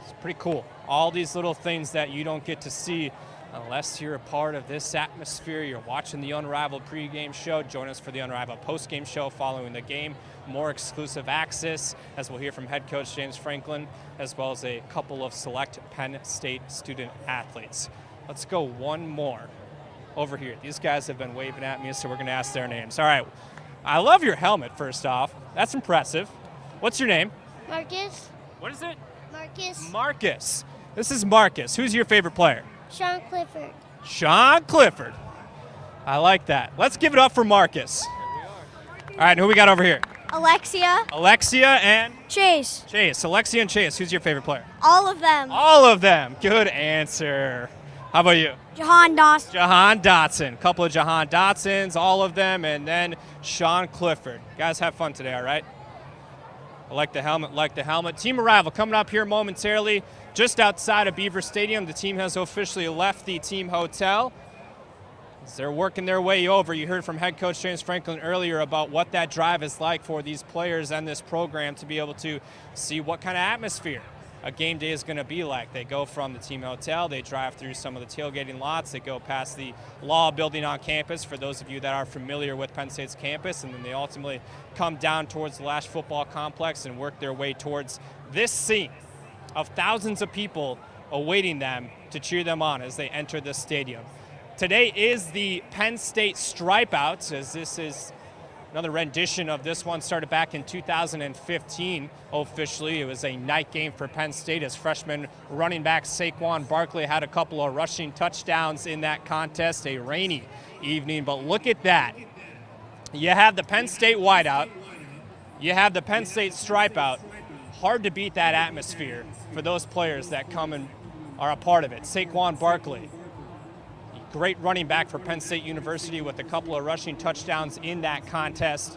It's pretty cool. All these little things that you don't get to see unless you're a part of this atmosphere. You're watching the Unrivaled Pregame Show. Join us for the Unrivaled Postgame Show following the game. More exclusive access, as we'll hear from head coach James Franklin, as well as a couple of select Penn State student athletes. Let's go one more over here. These guys have been waving at me, so we're going to ask their names. All right. I love your helmet, first off. That's impressive. What's your name? Marcus. What is it? Marcus. Marcus. This is Marcus. Who's your favorite player? Sean Clifford. Sean Clifford. I like that. Let's give it up for Marcus. All right, who we got over here? Alexia. Alexia and? Chase. Chase. Alexia and Chase. Who's your favorite player? All of them. All of them. Good answer. How about you? Jahan Dawson. Jahan Dotson. A couple of Jahan Dotsons, all of them, and then Sean Clifford. Guys, have fun today, all right? I like the helmet, like the helmet. Team Arrival coming up here momentarily just outside of Beaver Stadium. The team has officially left the team hotel. As they're working their way over, you heard from head coach James Franklin earlier about what that drive is like for these players and this program to be able to see what kind of atmosphere a game day is going to be like. They go from the team hotel, they drive through some of the tailgating lots, they go past the law building on campus, for those of you that are familiar with Penn State's campus, and then they ultimately come down towards the Lash Football Complex and work their way towards this scene of thousands of people awaiting them to cheer them on as they enter the stadium. Today is the Penn State Stripeouts, as this is another rendition of this one. Started back in 2015 officially. It was a night game for Penn State as freshman running back Saquon Barkley had a couple of rushing touchdowns in that contest. A rainy evening, but look at that. You have the Penn State whiteout. You have the Penn State stripeout. Hard to beat that atmosphere for those players that come and are a part of it. Saquon Barkley, great running back for Penn State University with a couple of rushing touchdowns in that contest.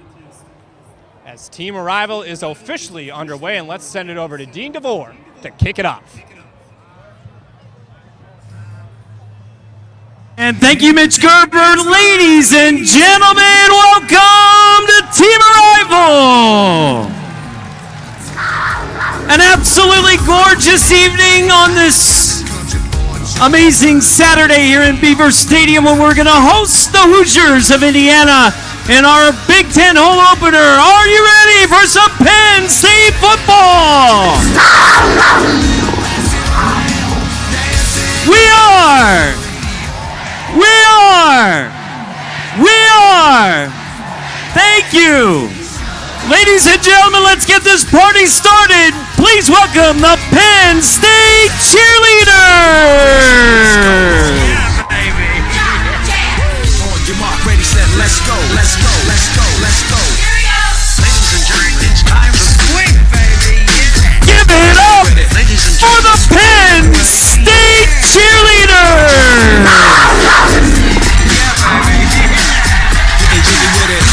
As team arrival is officially underway, and let's send it over to Dean DeVore to kick it off. And thank you, Mitch Gerber. Ladies and gentlemen, welcome to Team Arrival. An absolutely gorgeous evening on this amazing Saturday here in Beaver Stadium, where we're going to host the Hoosiers of Indiana in our Big Ten home opener. Are you ready for some Penn State football? We are. Thank you. Ladies and gentlemen, let's get this party started. Please welcome the Penn State cheerleaders. Yeah, baby. On your mark, ready, set, let's go, let's go, let's go, let's go. Here we go. Ladies and gentlemen, it's time to swing, baby. Yeah. Give it up for the Penn State cheerleaders. Yeah, baby. Get jiggy with it.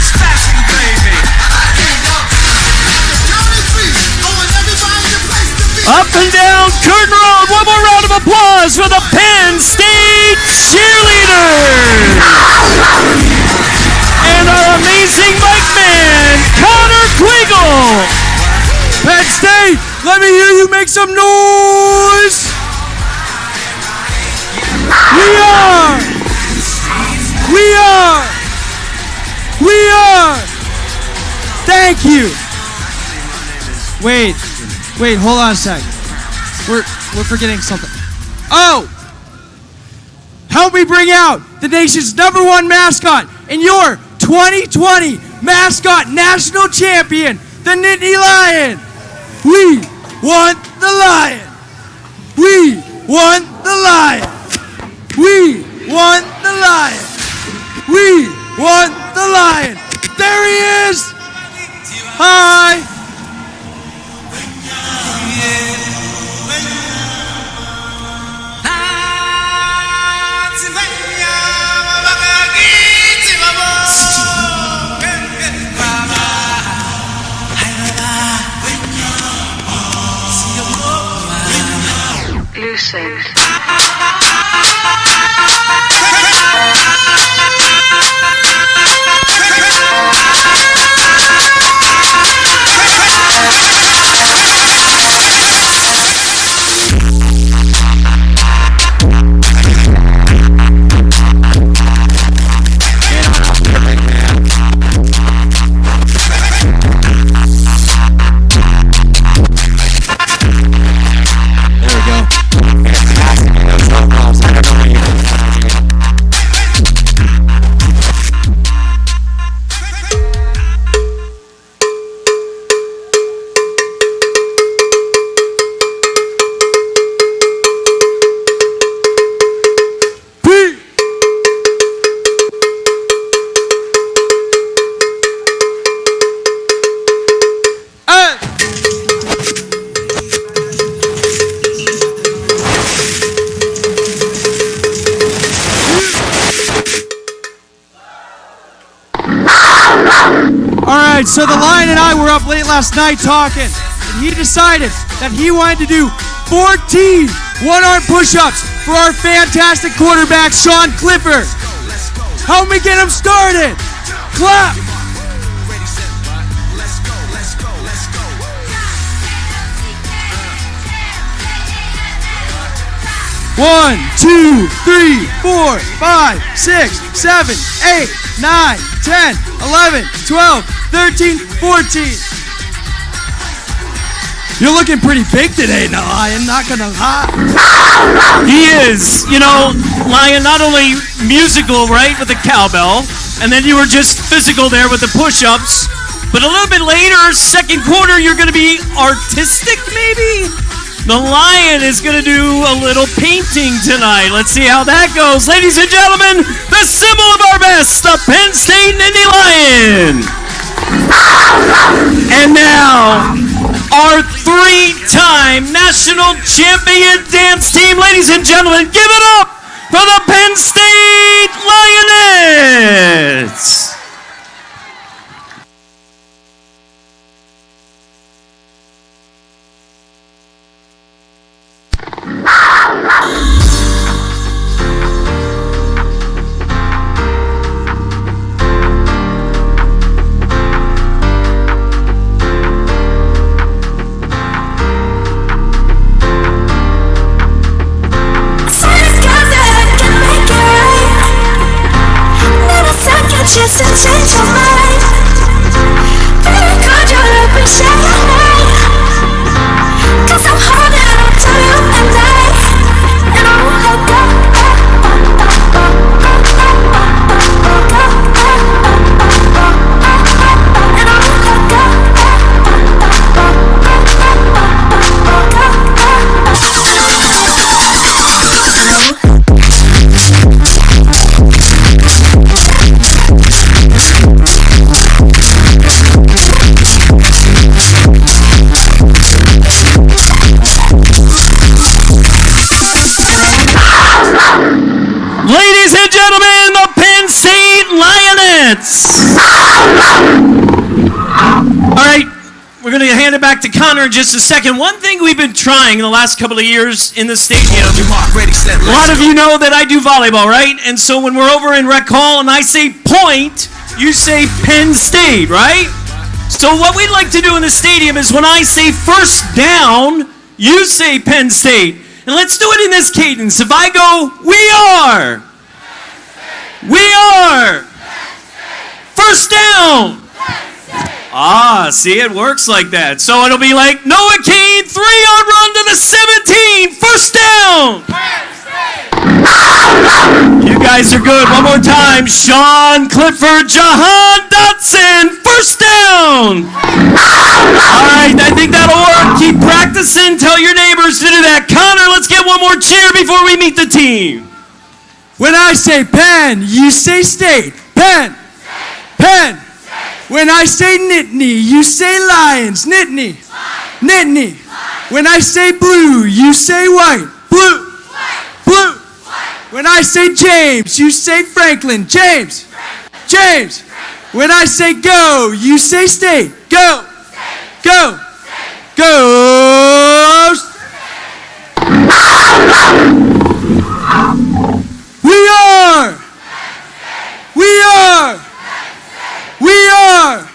Smashing, baby. Up and down Curtin Road. One more round of applause for the Penn State cheerleaders. And our amazing mic man, Connor Quiggle. Penn State, let me hear you make some noise. We are. Thank you. Wait, hold on a sec. We're forgetting something. Oh! Help me bring out the nation's #1 mascot and your 2020 mascot national champion, the Nittany Lion. We want the lion. We want the lion. We want the lion. We want the lion. There he is. Hi. Lucid. So the Lion and I were up late last night talking, and he decided that he wanted to do 14 one-arm push-ups for our fantastic quarterback, Sean Clifford. Help me get him started. Clap. One, 2, 3, 4, 5, 6, 7, 8, 9, 10, 11, 12, 13, 14. You're looking pretty big today, now, Lion, not gonna lie. He is. You know, Lion, not only musical, right, with the cowbell, and then you were just physical there with the push-ups, but a little bit later, second quarter, you're gonna be artistic, maybe? The Lion is going to do a little painting tonight. Let's see how that goes. Ladies and gentlemen, the symbol of our best, the Penn State Nittany Lion. And now, our 3-time national champion dance team. Ladies and gentlemen, give it up for the Penn State Lionettes. Just to change your mind. Better call your up and share your name. 'Cause I'm holding on to you and I won't let go. Ladies and gentlemen, the Penn State Lionettes. All right, We're going to hand it back to Connor in just a second. One thing we've been trying in the last couple of years in the stadium, a lot of you know that I do volleyball, right? And so when we're over in Rec Hall and I say point, you say Penn State, right? So what we'd like to do in the stadium is when I say first down, you say Penn State. And let's do it in this cadence. If I go, we are. We are. First down. Ah, see, it works like that. So it'll be like Noah Kane, 3-yard run to the 17. First down. You guys are good. One more time. Sean Clifford, Jahan Dotson. First down. All right, I think that'll work. Keep practicing. Tell your neighbors to do that. Connor, let's get one more cheer before we meet the team. When I say Penn, you say State. Penn. Penn. When I say Nittany, you say Lions. Nittany. Nittany. When I say blue, you say white. Blue. Blue. When I say James, you say Franklin. James. James. When I say go, you say State. Go. Go. Go. We are. We are. We are.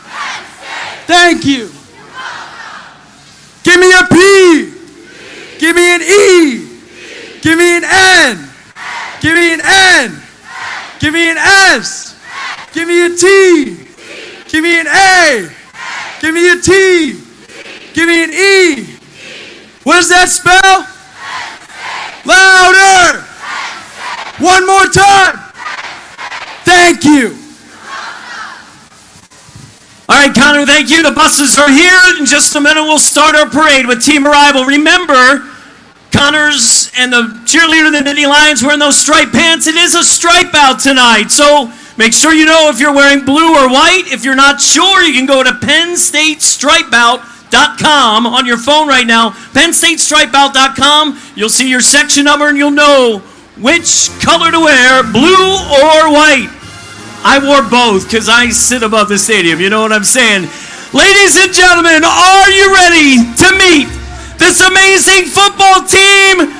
Thank you. Give me a P. Give me an E. Give me an N. Give me an N. Give me an S. Give me a T. Give me an A. Give me a T. Give me an E. What does that spell? Louder. One more time. Thank you. All right, Connor, thank you. The buses are here. In just a minute, we'll start our parade with Team Arrival. Remember, Connor's and the cheerleader of the Nittany Lions wearing those striped pants. It is a stripe out tonight, so make sure you know if you're wearing blue or white. If you're not sure, you can go to PennStateStripeout.com on your phone right now. PennStateStripeout.com. You'll see your section number, and you'll know which color to wear, blue or white. I wore both because I sit above the stadium. You know what I'm saying? Ladies and gentlemen, are you ready to meet this amazing football team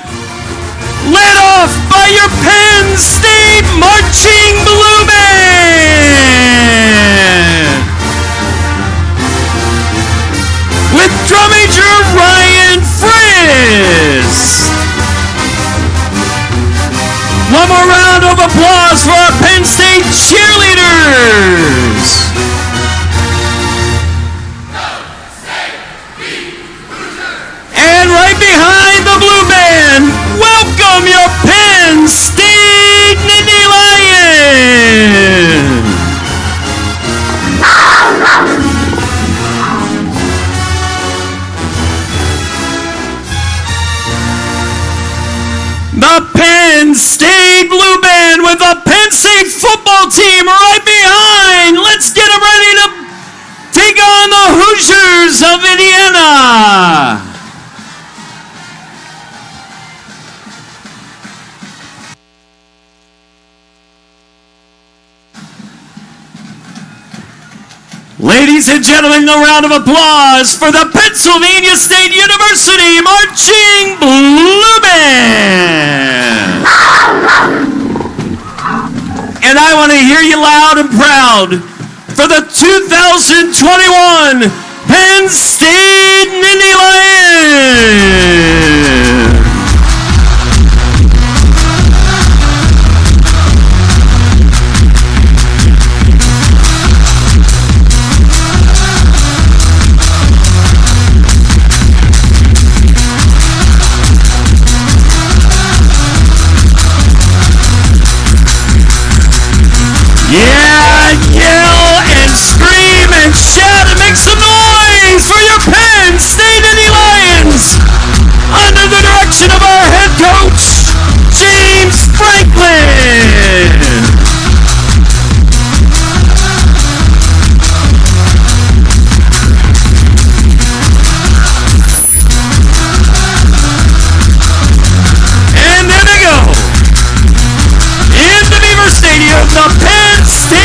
led off by your Penn State Marching Blue Band? With drum major Ryan Friss. One more round of applause for our Penn State cheerleaders. And right behind the blue band, welcome your Penn State Nittany Lions. The Penn State Blue Band with the Penn State football team right behind. Let's get them ready to take on the Hoosiers of Indiana. Ladies and gentlemen, a round of applause for the Pennsylvania State University Marching Blue Band. And I want to hear you loud and proud for the 2021 Penn State Nittany Lions. Yeah, yell and scream and shout and make some noise for your Penn State Nittany Lions under the direction of our head coach, James Franklin. And there they go. In the Beaver Stadium, the Penn State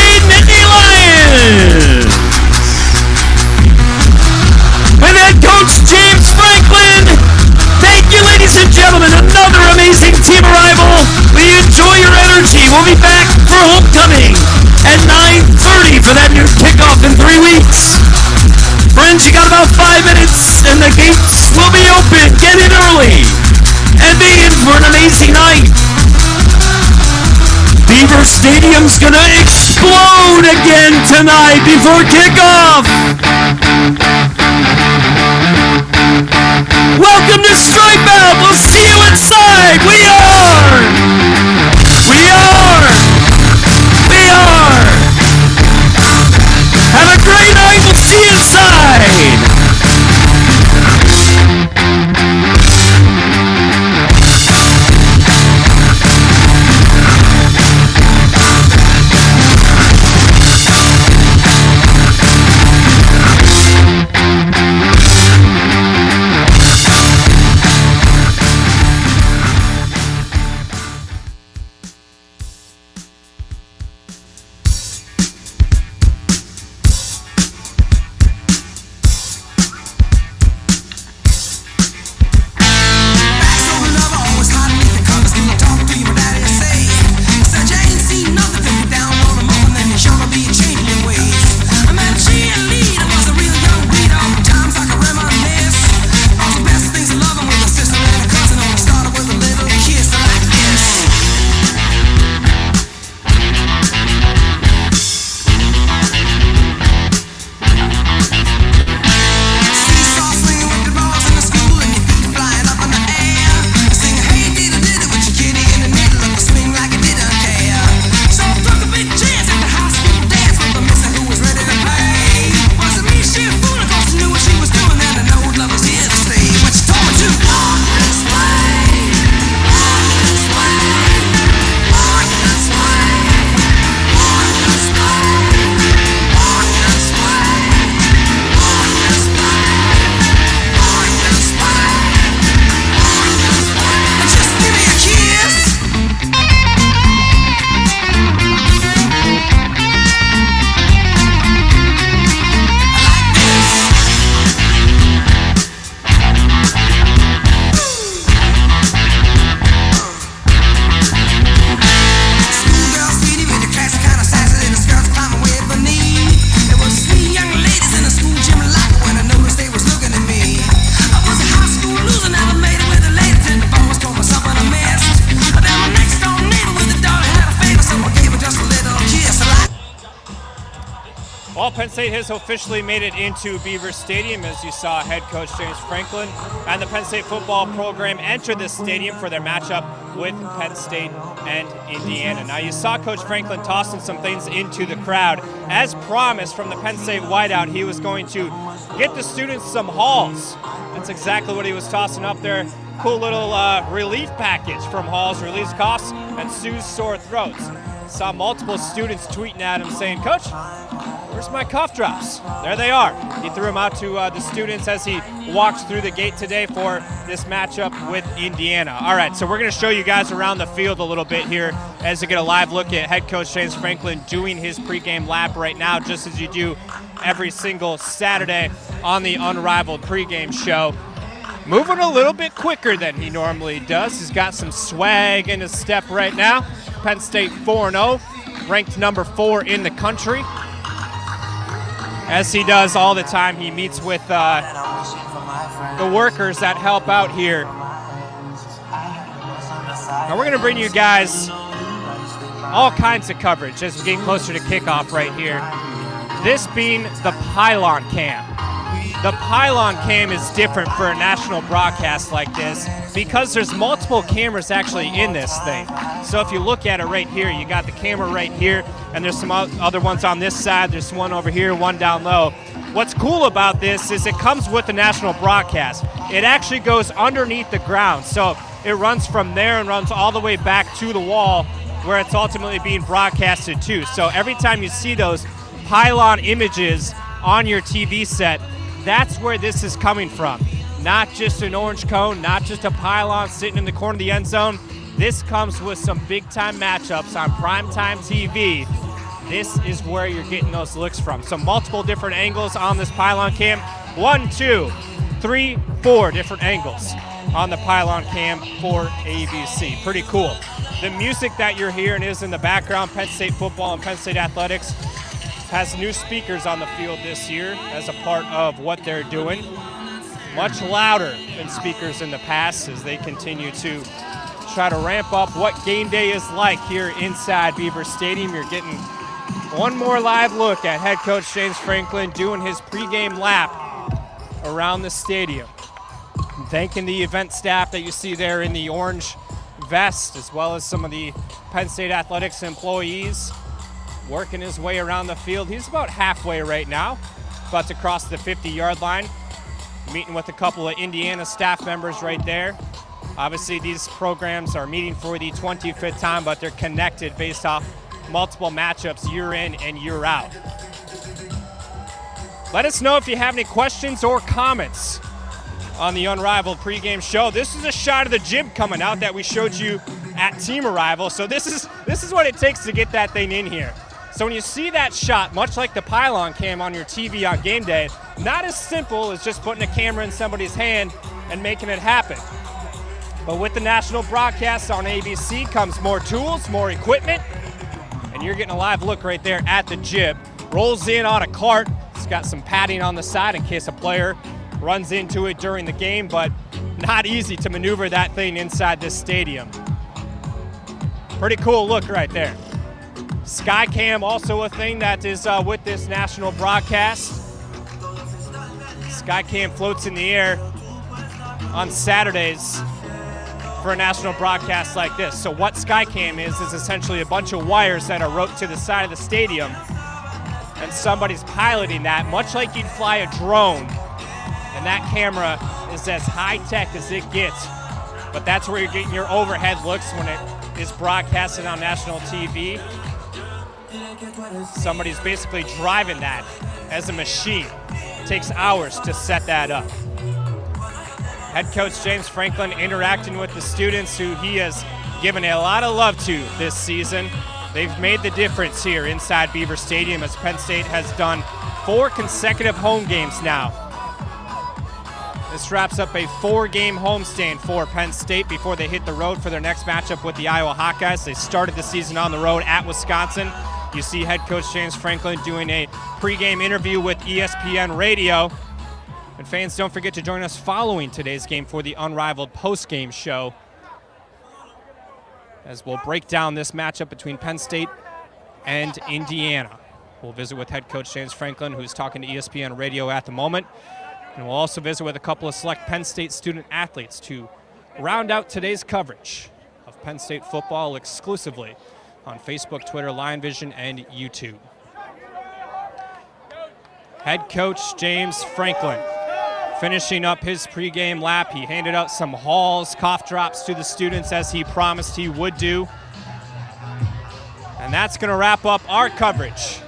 Stadium's gonna explode again tonight before kickoff. Welcome to Stripe Out. We'll see you inside. We are. Have a great night. We'll see you inside. Well, Penn State has officially made it into Beaver Stadium, as you saw head coach James Franklin and the Penn State football program enter this stadium for their matchup with Penn State and Indiana. Now, you saw Coach Franklin tossing some things into the crowd. As promised from the Penn State wideout, he was going to get the students some Halls. That's exactly what he was tossing up there. Cool little relief package from Halls, relieves coughs and soothes sore throats. Saw multiple students tweeting at him saying, "Coach, where's my cough drops?" There they are. He threw them out to the students as he walked through the gate today for this matchup with Indiana. All right, so we're going to show you guys around the field a little bit here as you get a live look at head coach James Franklin doing his pregame lap right now, just as you do every single Saturday on the Unrivaled Pregame Show. Moving a little bit quicker than he normally does. He's got some swag in his step right now. Penn State 4-0, ranked number 4 in the country. As he does all the time, he meets with the workers that help out here. Now we're going to bring you guys all kinds of coverage as we get closer to kickoff right here. This being the pylon cam. The pylon cam is different for a national broadcast like this because there's multiple cameras actually in this thing. So if you look at it right here, you got the camera right here, and there's some other ones on this side. There's one over here, one down low. What's cool about this is it comes with the national broadcast. It actually goes underneath the ground. So it runs from there and runs all the way back to the wall where it's ultimately being broadcasted to. So every time you see those pylon images on your TV set, that's where this is coming from. Not just an orange cone, not just a pylon sitting in the corner of the end zone. This comes with some big-time matchups on primetime TV. This is where you're getting those looks from. So multiple different angles on this pylon cam. 1, 2, 3, 4 different angles on the pylon cam for ABC. Pretty cool. The music that you're hearing is in the background. Penn State football and Penn State athletics has new speakers on the field this year as a part of what they're doing. Much louder than speakers in the past as they continue to try to ramp up what game day is like here inside Beaver Stadium. You're getting one more live look at head coach James Franklin doing his pregame lap around the stadium. Thanking the event staff that you see there in the orange vest, as well as some of the Penn State Athletics employees working his way around the field. He's about halfway right now, about to cross the 50-yard line. Meeting with a couple of Indiana staff members right there. Obviously, these programs are meeting for the 25th time, but they're connected based off multiple matchups year in and year out. Let us know if you have any questions or comments on the Unrivaled Pregame Show. This is a shot of the jib coming out that we showed you at Team Arrival. So this is what it takes to get that thing in here. So when you see that shot, much like the pylon cam on your TV on game day, not as simple as just putting a camera in somebody's hand and making it happen. But with the national broadcast on ABC comes more tools, more equipment, and you're getting a live look right there at the jib. Rolls in on a cart. It's got some padding on the side in case a player runs into it during the game, but not easy to maneuver that thing inside this stadium. Pretty cool look right there. Skycam, also a thing that is with this national broadcast. Skycam floats in the air on Saturdays for a national broadcast like this. So what Skycam is essentially a bunch of wires that are roped to the side of the stadium, and somebody's piloting that, much like you'd fly a drone. And that camera is as high-tech as it gets. But that's where you're getting your overhead looks when it is broadcasted on national TV. Somebody's basically driving that as a machine. It takes hours to set that up. Head coach James Franklin interacting with the students who he has given a lot of love to this season. They've made the difference here inside Beaver Stadium as Penn State has done 4 consecutive home games now. This wraps up a 4-game homestand for Penn State before they hit the road for their next matchup with the Iowa Hawkeyes. They started the season on the road at Wisconsin. You see head coach James Franklin doing a pregame interview with ESPN Radio. And fans, don't forget to join us following today's game for the Unrivaled postgame show, as we'll break down this matchup between Penn State and Indiana. We'll visit with head coach James Franklin, who's talking to ESPN Radio at the moment. And we'll also visit with a couple of select Penn State student athletes to round out today's coverage of Penn State football exclusively on Facebook, Twitter, Lion Vision, and YouTube. Head coach James Franklin finishing up his pregame lap. He handed out some Halls cough drops to the students as he promised he would do. And that's going to wrap up our coverage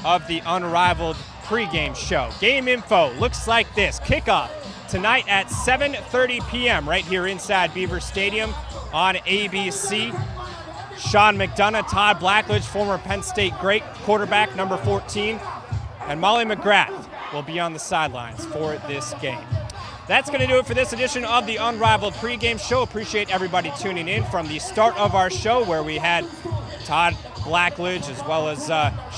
of the Unrivaled Pregame Show. Game info looks like this. Kickoff tonight at 7:30 p.m. right here inside Beaver Stadium on ABC. Sean McDonough, Todd Blacklidge, former Penn State great quarterback, number 14, and Molly McGrath will be on the sidelines for this game. That's going to do it for this edition of the Unrivaled Pregame Show. Appreciate everybody tuning in from the start of our show, where we had Todd Blacklidge as well as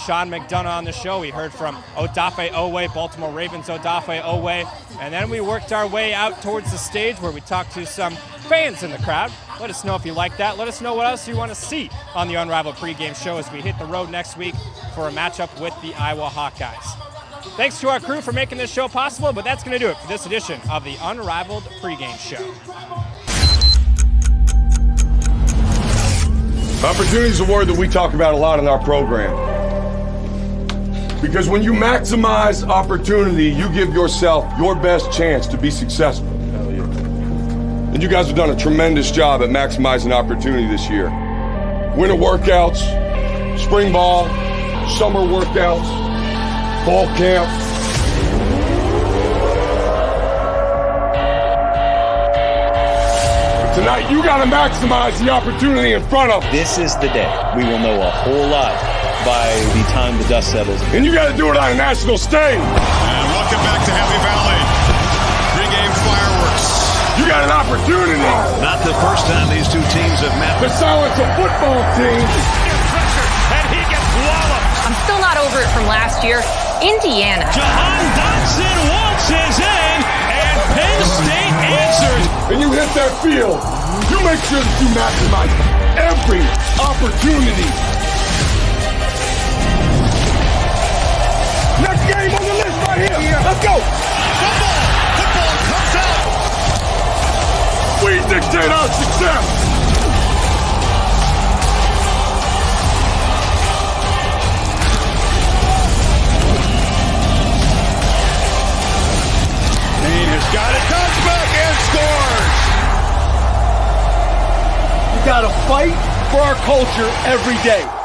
Sean McDonough on the show. We heard from Odafe Oweh, Baltimore Ravens Odafe Oweh, and then we worked our way out towards the stage where we talked to some fans in the crowd. Let us know if you like that. Let us know what else you want to see on the Unrivaled Pregame Show as we hit the road next week for a matchup with the Iowa Hawkeyes. Thanks to our crew for making this show possible, but that's going to do it for this edition of the Unrivaled Pregame Show. Opportunity is a word that we talk about a lot in our program. Because when you maximize opportunity, you give yourself your best chance to be successful. And you guys have done a tremendous job at maximizing opportunity this year. Winter workouts, spring ball, summer workouts, fall camp. Tonight, you got to maximize the opportunity in front of us. This is the day. We will know a whole lot by the time the dust settles. And you got to do it on a national stage. And welcome back to Happy Valley. Pregame fireworks. You got an opportunity. Not the first time these two teams have met. To silence a football team. And he gets walloped. I'm still not over it from last year. Indiana. Jahan Dotson waltzes in, and Penn State answers. And you hit that field You make sure that you maximize every opportunity. Next game on the list right here. Let's go. Football comes out. We dictate our success. Payne has got it, comes back and scores. We gotta fight for our culture every day.